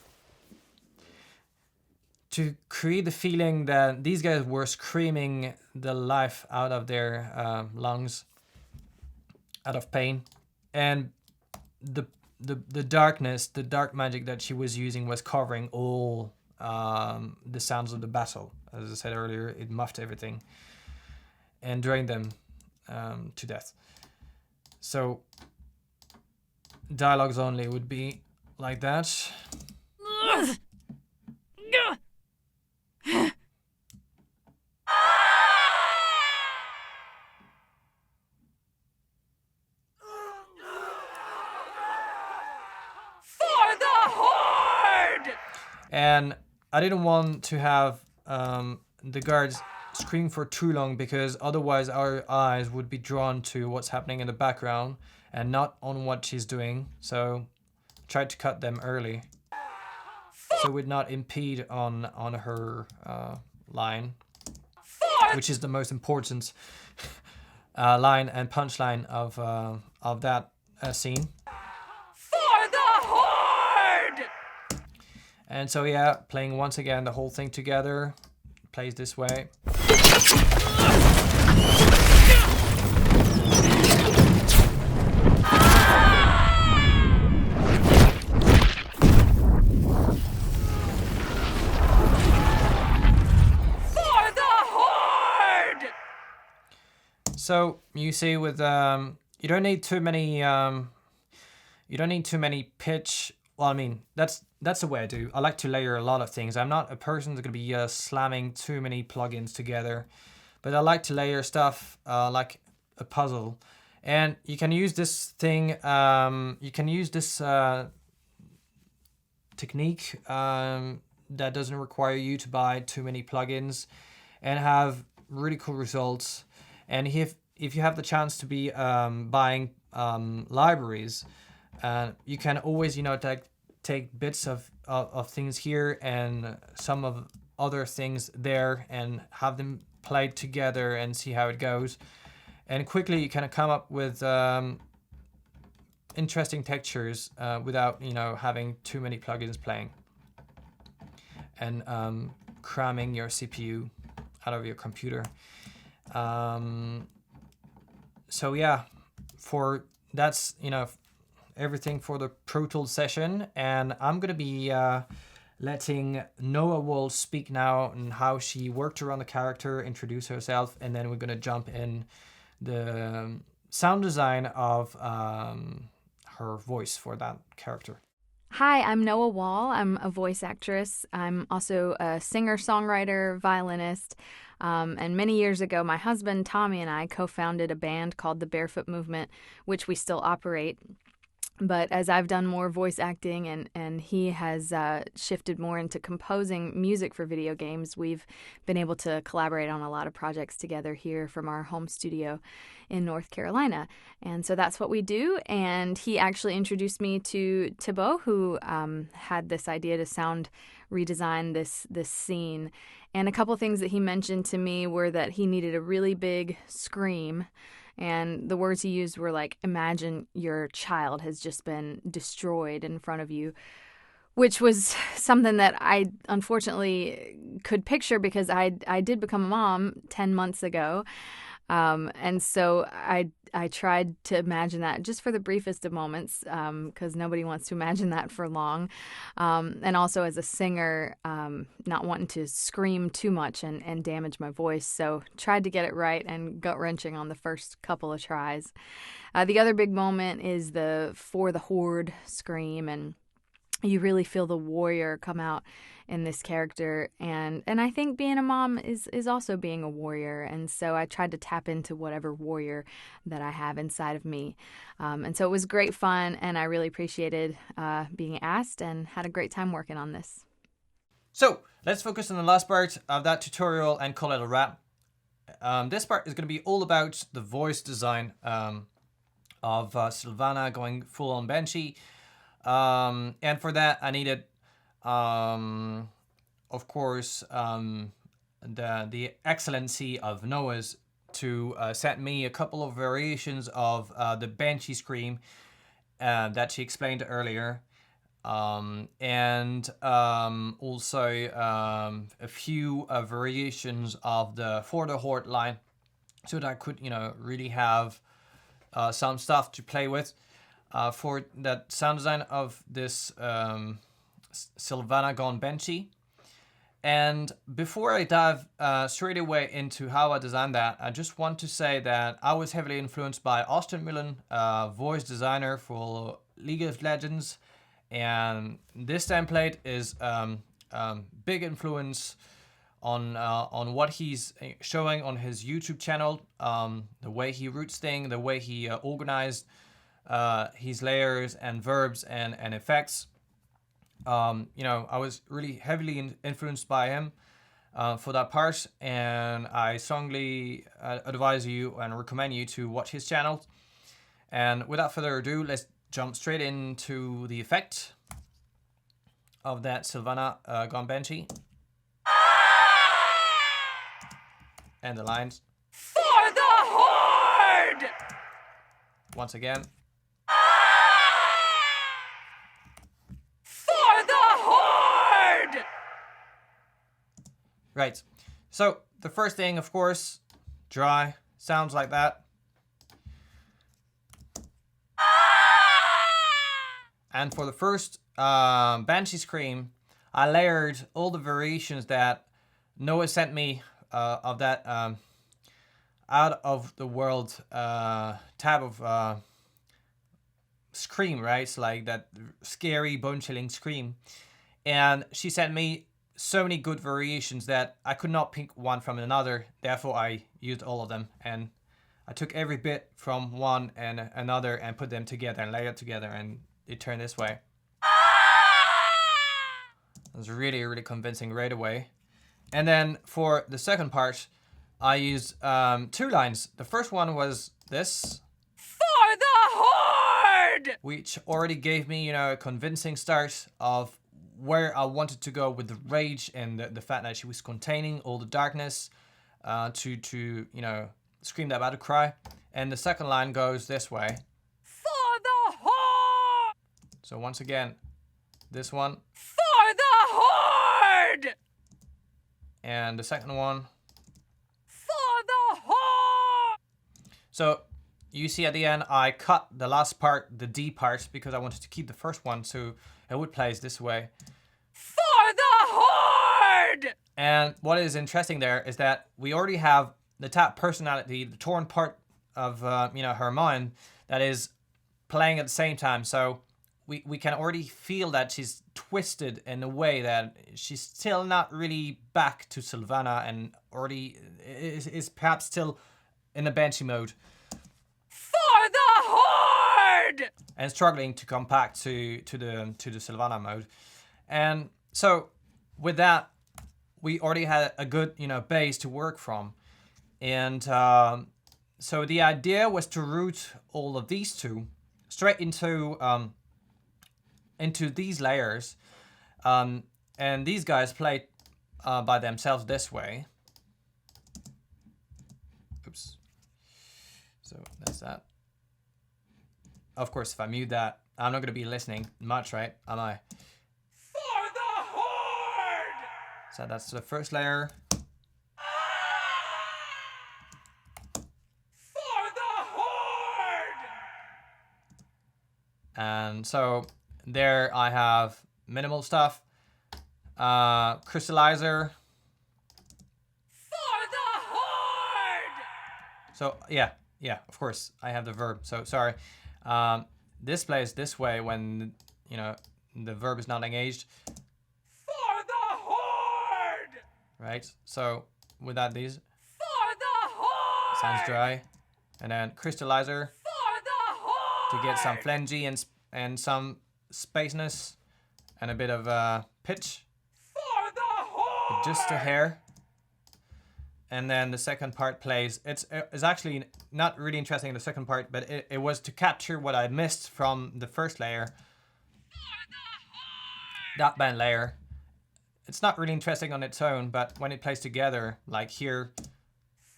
A: create the feeling that these guys were screaming the life out of their lungs, out of pain, and the darkness, the dark magic that she was using was covering all the sounds of the battle. As I said earlier, it muffed everything and drained them to death. So dialogues only would be like that.
B: For the Horde!
A: And I didn't want to have the guards scream for too long, because otherwise our eyes would be drawn to what's happening in the background and not on what she's doing. So tried to cut them early so it would not impede on her line, which is the most important line and punchline of that scene.
B: For the Horde!
A: And so yeah, playing once again the whole thing together, plays this way. So you see, with you don't need too many pitch. Well, I mean, that's the way I do. I like to layer a lot of things. I'm not a person that's gonna be slamming too many plugins together, but I like to layer stuff like a puzzle. And you can use this thing. You can use this technique that doesn't require you to buy too many plugins, and have really cool results. And if you have the chance to be buying libraries, you can always, take bits of things here and some of other things there, and have them played together and see how it goes. And quickly you kind of come up with interesting textures without having too many plugins playing and cramming your CPU out of your computer. So yeah, that's everything for the Pro Tools session, and I'm gonna be letting Noah Wall speak now and how she worked around the character, introduce herself, and then we're gonna jump in the sound design of her voice for that character.
C: Hi, I'm Noah Wall. I'm a voice actress. I'm also a singer-songwriter, violinist. And many years ago, my husband, Tommy, and I co-founded a band called the Barefoot Movement, which we still operate. But as I've done more voice acting and he has shifted more into composing music for video games, we've been able to collaborate on a lot of projects together here from our home studio in North Carolina. And so that's what we do. And he actually introduced me to Thibault, who had this idea to sound redesign this scene. And a couple things that he mentioned to me were that he needed a really big scream. And the words he used were like, imagine your child has just been destroyed in front of you, which was something that I unfortunately could picture because I did become a mom 10 months ago. And so I tried to imagine that just for the briefest of moments, because nobody wants to imagine that for long. And also as a singer, not wanting to scream too much and damage my voice. So tried to get it right and gut-wrenching on the first couple of tries. The other big moment is the For the Horde scream, and you really feel the warrior come out in this character, and I think being a mom is also being a warrior, and so I tried to tap into whatever warrior that I have inside of me, and so it was great fun, and I really appreciated being asked and had a great time working on this.
A: So let's focus on the last part of that tutorial and call it a wrap. This part is going to be all about the voice design of Sylvana going full on Banshee. And for that, I needed, of course, the excellency of Noah's to send me a couple of variations of the Banshee scream that she explained earlier, and also a few variations of the For the Horde line, so that I could, really have some stuff to play with. For that sound design of this Sylvana gone Banshee. And before I dive straight away into how I designed that, I just want to say that I was heavily influenced by Austin Millen, voice designer for League of Legends. And this template is big influence on what he's showing on his YouTube channel, the way he routes things, the way he organized his layers and verbs and effects. I was really heavily influenced by him for that part, and I strongly advise you and recommend you to watch his channel. And without further ado, let's jump straight into the effect of that Sylvana gone benchy. And the lines.
B: For the Horde!
A: Once again.
B: For the Horde!
A: Right. So the first thing, of course, dry. Sounds like that. And for the first Banshee Scream, I layered all the variations that Noah sent me of that out of the world tab of scream, right? So like that scary, bone-chilling scream. And she sent me so many good variations that I could not pick one from another. Therefore, I used all of them. And I took every bit from one and another and put them together and layered together, and it turned this way. It was really, really convincing right away. And then for the second part, I used 2 lines. The first one was this.
B: For the Horde!
A: Which already gave me, a convincing start of where I wanted to go with the rage and the fact that she was containing all the darkness to scream that battle cry. And the second line goes this way.
B: For the Horde!
A: So once again, this one.
B: For the Horde!
A: And the second one.
B: For the Horde!
A: So you see at the end, I cut the last part, the D part, because I wanted to keep the first one, so it would place this way.
B: For the Horde!
A: And what is interesting there is that we already have the tap personality, the torn part of her mind that is playing at the same time. So we can already feel that she's twisted in a way that she's still not really back to Sylvana and already is perhaps still in a Banshee mode.
B: For the Horde!
A: And struggling to come back to the Sylvana mode. And so with that, we already had a good base to work from. And so the idea was to route all of these two straight into these layers, and these guys play by themselves this way. Oops. So that's that. Of course, if I mute that, I'm not going to be listening much, right? Am I?
B: For the Horde!
A: So that's the first layer.
B: For the Horde!
A: And so there I have minimal stuff. Crystallizer.
B: For the Horde!
A: So yeah, of course I have the verb. So sorry. This plays this way when the verb is not engaged.
B: For the Horde!
A: Right. So without these,
B: For the Horde!
A: sounds dry. And then crystallizer
B: For the Horde!
A: to get some flangy and some spaceness and a bit of pitch.
B: For the Horde!
A: Just a hair. And then the second part plays. It's actually not really interesting, the second part, but it was to capture what I missed from the first layer. That band layer. It's not really interesting on its own, but when it plays together, like here,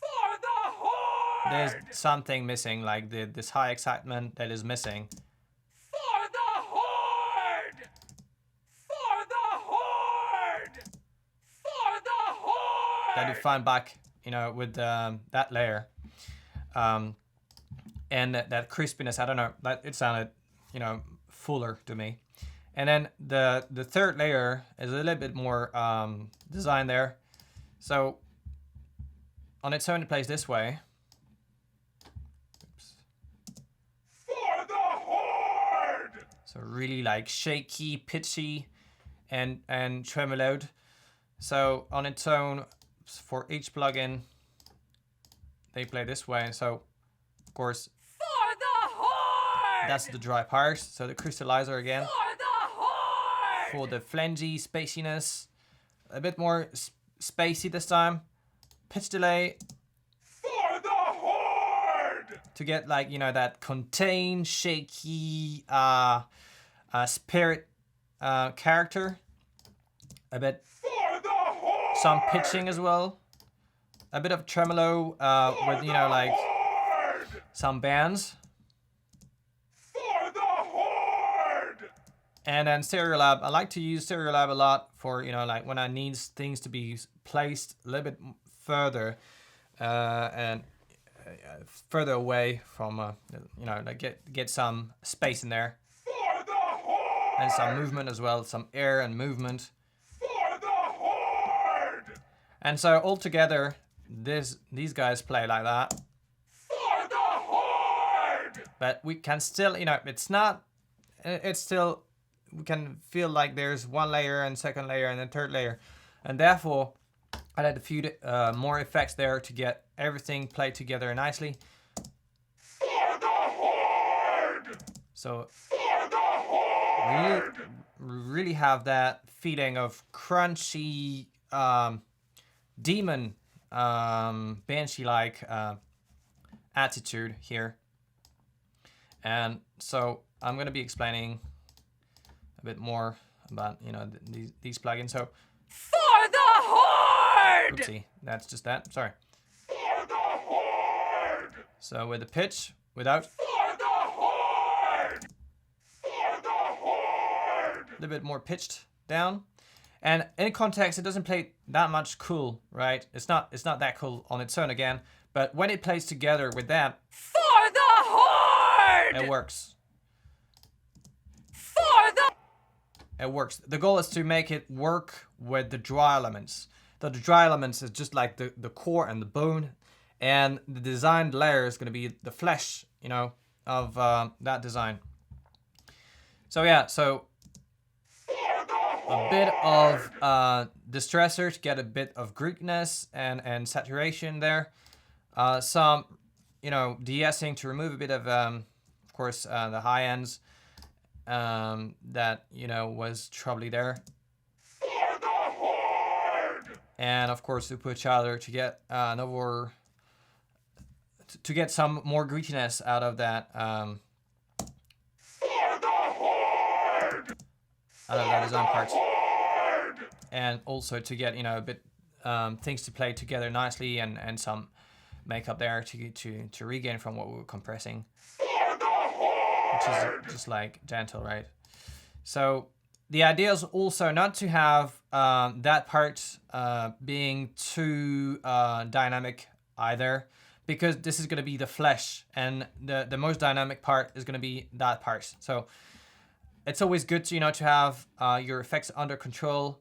B: For the Horde!
A: there's something missing, like this high excitement that is missing.
B: For the Horde! For the Horde! For the Horde!
A: That you find back, with that layer. And that crispiness, I don't know, that it sounded, fuller to me. And then the third layer is a little bit more designed there. So on its own, it plays this way. Oops.
B: For the horde!
A: So really like shaky, pitchy, and tremoloed. So on its own, for each plugin, they play this way. So of course,
B: For the horde!
A: that's the dry part. So the crystallizer again.
B: For the horde!
A: For the flangy spaciness, a bit more spacey this time. Pitch delay
B: For the horde!
A: to get like, you know, that contained, shaky spirit character. A bit,
B: For the horde!
A: some pitching as well. A bit of tremolo with, you know, like
B: Horde!
A: some bands.
B: For the horde!
A: And then Stereolab, I like to use Stereolab a lot for, you know, like when I need things to be placed a little bit further and further away from, you know, like get some space in there.
B: For the horde!
A: And some movement as well, some air and movement.
B: For the horde!
A: And so altogether, these guys play like that.
B: For the horde!
A: But we can still, you know, it's still, we can feel like there's one layer and second layer and then third layer. And therefore, I had a few more effects there to get everything played together nicely.
B: For the horde!
A: So
B: For the horde!
A: really have that feeling of crunchy, demon, banshee-like attitude here. And so I'm going to be explaining a bit more about, you know, these plugins. So,
B: For the horde!
A: oopsie, that's just that. Sorry.
B: For the horde!
A: So with the pitch, without,
B: For the horde! For the horde!
A: a little bit more pitched down. And in context, it doesn't play that much cool, right? It's not that cool on its own again. But when it plays together with that,
B: For the horde!
A: it works.
B: For the
A: It works. The goal is to make it work with the dry elements. So the dry elements is just like the core and the bone. And the designed layer is going to be the flesh, you know, of that design. So yeah, so a bit of distressor to get a bit of Greekness and saturation there. Some, you know, de-essing to remove a bit of course, the high ends that, you know, was troubly there.
B: For the horde!
A: And of course, supercharger to get to get some more grittiness out of that
B: For the horde!
A: design part.
B: Horde!
A: And also to get, you know, a bit things to play together nicely and some makeup there to regain from what we were compressing,
B: For the horde!
A: which is just like gentle, right? So the idea is also not to have that part being too dynamic either, because this is going to be the flesh, and the most dynamic part is going to be that part. So it's always good to, you know, to have your effects under control.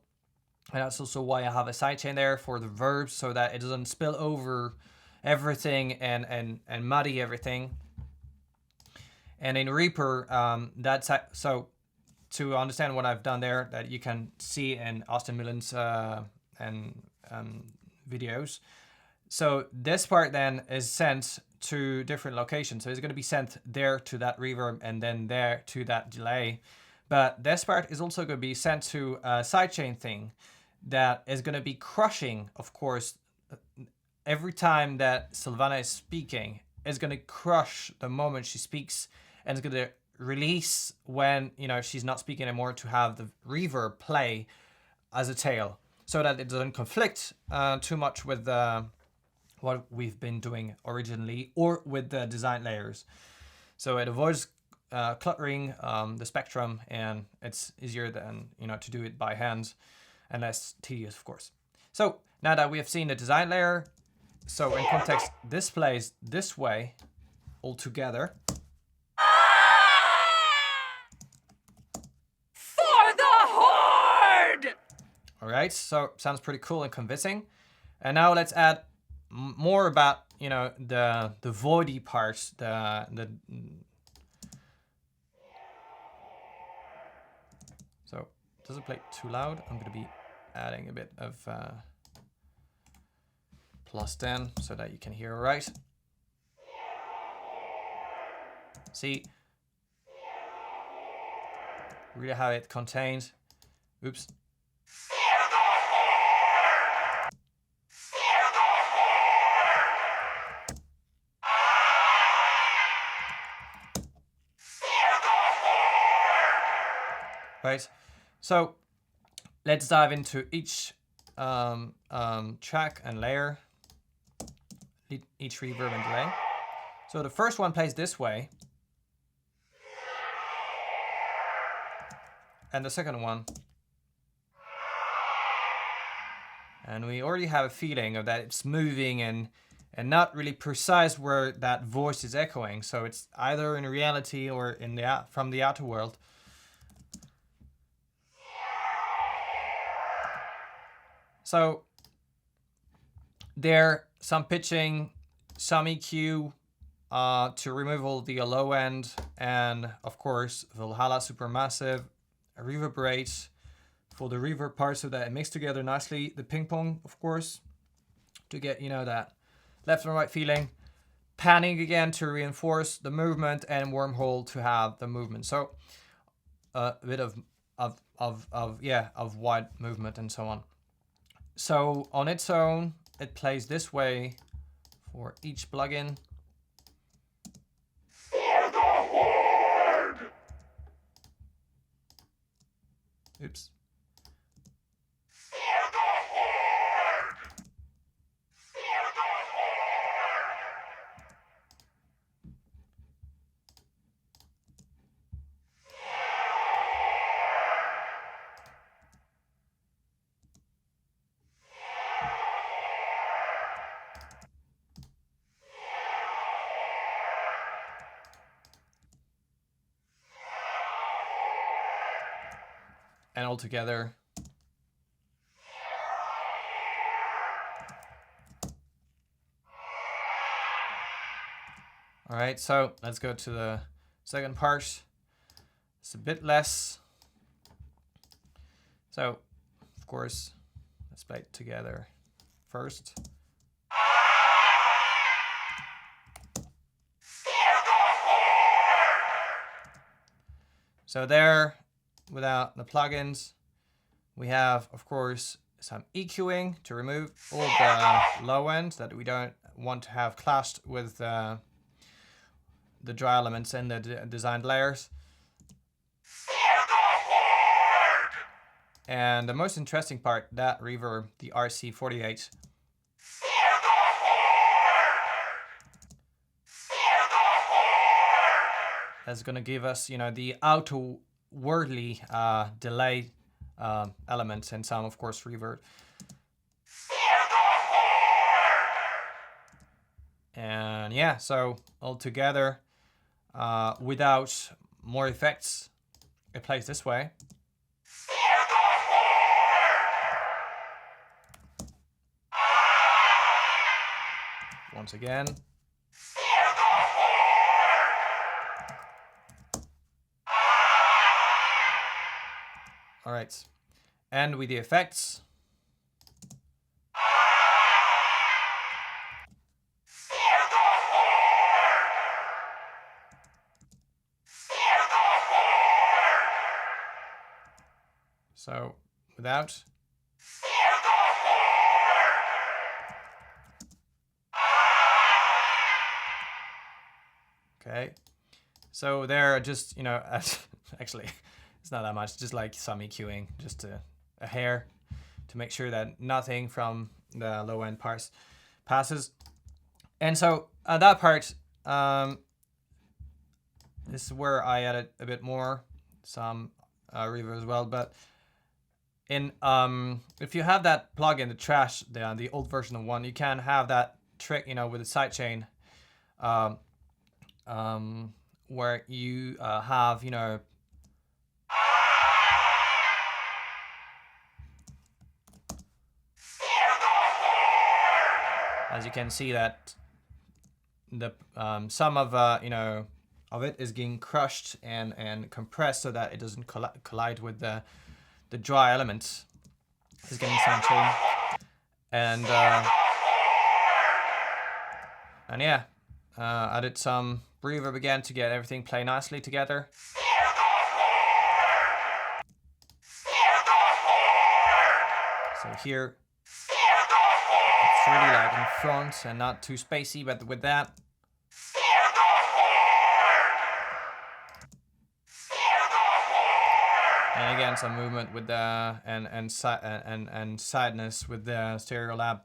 A: And that's also why I have a sidechain there for the verbs, so that it doesn't spill over everything and muddy everything. And in Reaper, that's so to understand what I've done there, that you can see in Austin Millen's videos. So this part then is sent to different locations. So it's going to be sent there to that reverb and then there to that delay. But this part is also going to be sent to a sidechain thing that is going to be crushing, of course, every time that Silvana is speaking. It's going to crush the moment she speaks, and it's going to release when, you know, she's not speaking anymore, to have the reverb play as a tail, so that it doesn't conflict too much with what we've been doing originally or with the design layers. So it avoids cluttering the spectrum, and it's easier than, you know, to do it by hand, and less tedious, of course. So now that we have seen the design layer, so in context, this plays this way all together.
B: For
A: right, so sounds pretty cool and convincing. And now let's add more about, you know, the voidy parts, the so it doesn't play too loud. I'm gonna be adding a bit of +10 so that you can hear right. See, really have it contained. Oops. Right, so let's dive into each track and layer, each reverb and delay. So the first one plays this way, and the second one. And we already have a feeling of that it's moving and not really precise where that voice is echoing. So it's either in reality or in the from the outer world. So there, some pitching, some EQ to remove all the low end, and of course Valhalla Supermassive, reverberate for the reverb part so that it mixes together nicely. The ping pong, of course, to get, you know, that left and right feeling. Panning again to reinforce the movement, and wormhole to have the movement. So a bit of wide movement and so on. So on its own, it plays this way for each plugin.
B: For the Horde!
A: Oops.
B: For the Horde! For the Horde!
A: And all together. All right, so let's go to the second part. It's a bit less. So, of course, let's play it together first. So there, without the plugins, we have, of course, some EQing to remove all the low end that we don't want to have clashed with the dry elements in the designed layers. And the most interesting part, that reverb, the RC48. That's going to give us, you know, the outer-worldly delay elements and some, of course, reverb. And yeah, so all together, without more effects, it plays this way. Once again. All right, and with the effects. So without. Okay, so there, just, you know, actually, it's not that much, just like some EQing, just a hair to make sure that nothing from the low end parts passes. And so that part, this is where I added a bit more, some reverb as well. But in if you have that plugin, the trash, the old version of one, you can have that trick, you know, with the sidechain. Where you have, you know, As you can see that the some of of it is getting crushed and compressed so that it doesn't collide with the dry elements. It's getting some tone, and yeah, I did some reverb again to get everything play nicely together. So here it's really like in front and not too spacey, but with that. And again, some movement with the and sideness with the stereo lab,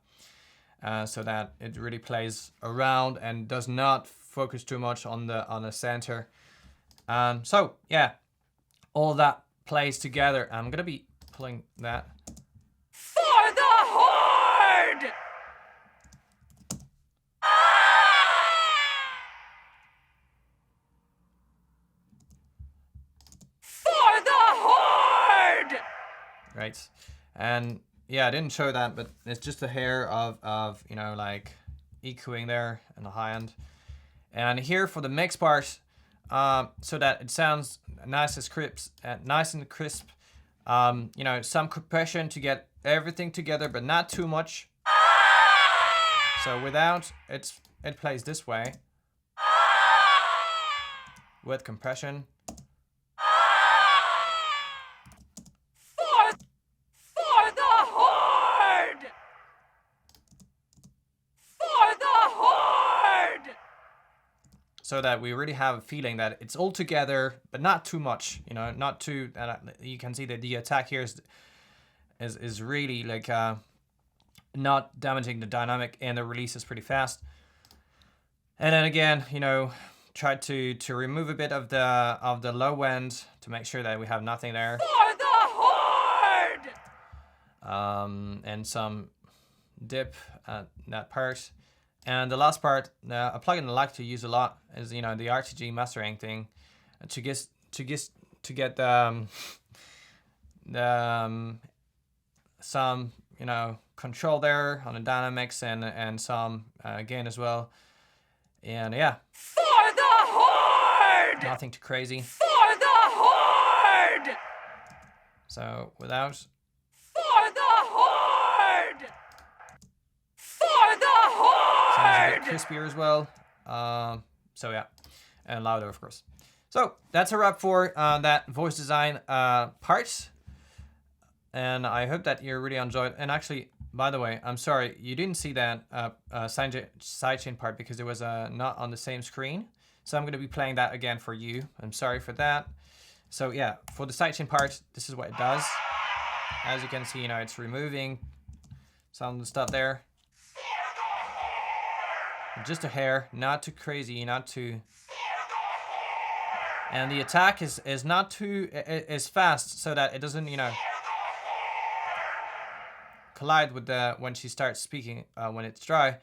A: so that it really plays around and does not focus too much on the center. So yeah, all that plays together. I'm gonna be pulling that.
B: For the Horde! For the Horde!
A: Right, and yeah, I didn't show that, but it's just a hair of like EQing there in the high end. And here for the mix part, so that it sounds nice and crisp. Some compression to get everything together, but not too much. So without it plays this way with compression.
B: For the Horde! For the Horde!
A: So that we really have a feeling that it's all together, but not too much. Not too. You can see that the attack here is really like not damaging the dynamic, and the release is pretty fast. And then again, try to remove a bit of the low end to make sure that we have nothing there.
B: For the Horde!
A: And some dip at that part. And the last part, a plugin I like to use a lot is the RTG mastering thing, to get some control there on the dynamics and some gain as well. And yeah,
B: For the Horde!
A: nothing too crazy.
B: For the Horde!
A: So without.
B: For the Horde! For the
A: Sounds a
B: Horde!
A: bit crispier as well. So yeah, and louder of course. So that's a wrap for that voice design part. And I hope that you really enjoyed. And actually, by the way, I'm sorry you didn't see that sidechain part because it was not on the same screen. So I'm going to be playing that again for you. I'm sorry for that. So yeah, for the sidechain part, this is what it does. As you can see, it's removing some of the stuff there. Just a hair, not too crazy, not too. And the attack is not too is fast, so that it doesn't collide with when she starts speaking when it's dry.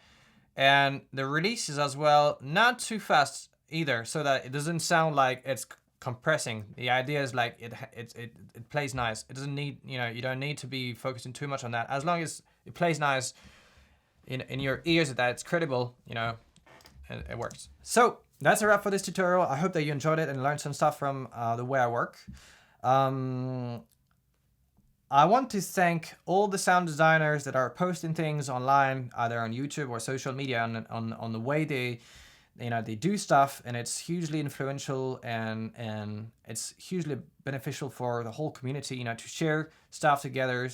A: And the release is as well not too fast either, so that it doesn't sound like it's compressing. The idea is like it plays nice. It doesn't need you don't need to be focusing too much on that. As long as it plays nice in your ears, that it's credible, it works. So that's a wrap for this tutorial. I hope that you enjoyed it and learned some stuff from the way I work. I want to thank all the sound designers that are posting things online, either on YouTube or social media, on the way they do stuff, and it's hugely influential and it's hugely beneficial for the whole community, to share stuff together.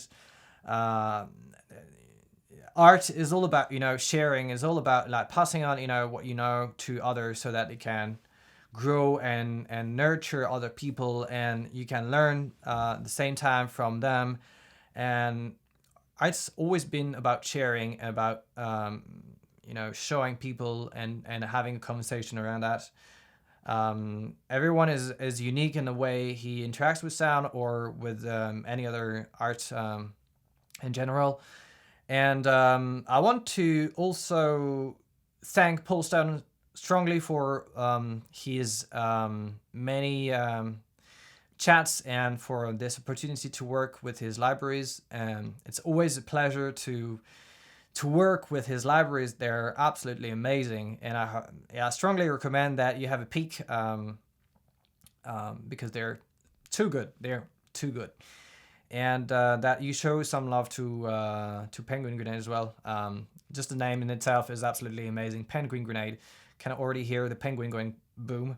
A: Art is all about, sharing, is all about like passing on, what to others so that they can grow and nurture other people, and you can learn at the same time from them. And it's always been about sharing, about showing people and having a conversation around that. Everyone is unique in the way he interacts with sound or with any other art in general. And I want to also thank Paul Stone strongly for his many chats and for this opportunity to work with his libraries. And it's always a pleasure to to work with his libraries. They're absolutely amazing, and I strongly recommend that you have a peek, because they're too good. They're too good, and that you show some love to Penguin Grenade as well. Just the name in itself is absolutely amazing. Penguin Grenade. Can already hear the penguin going boom.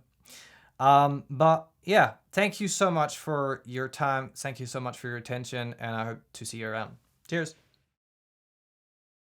A: But yeah, thank you so much for your time. Thank you so much for your attention, and I hope to see you around. Cheers.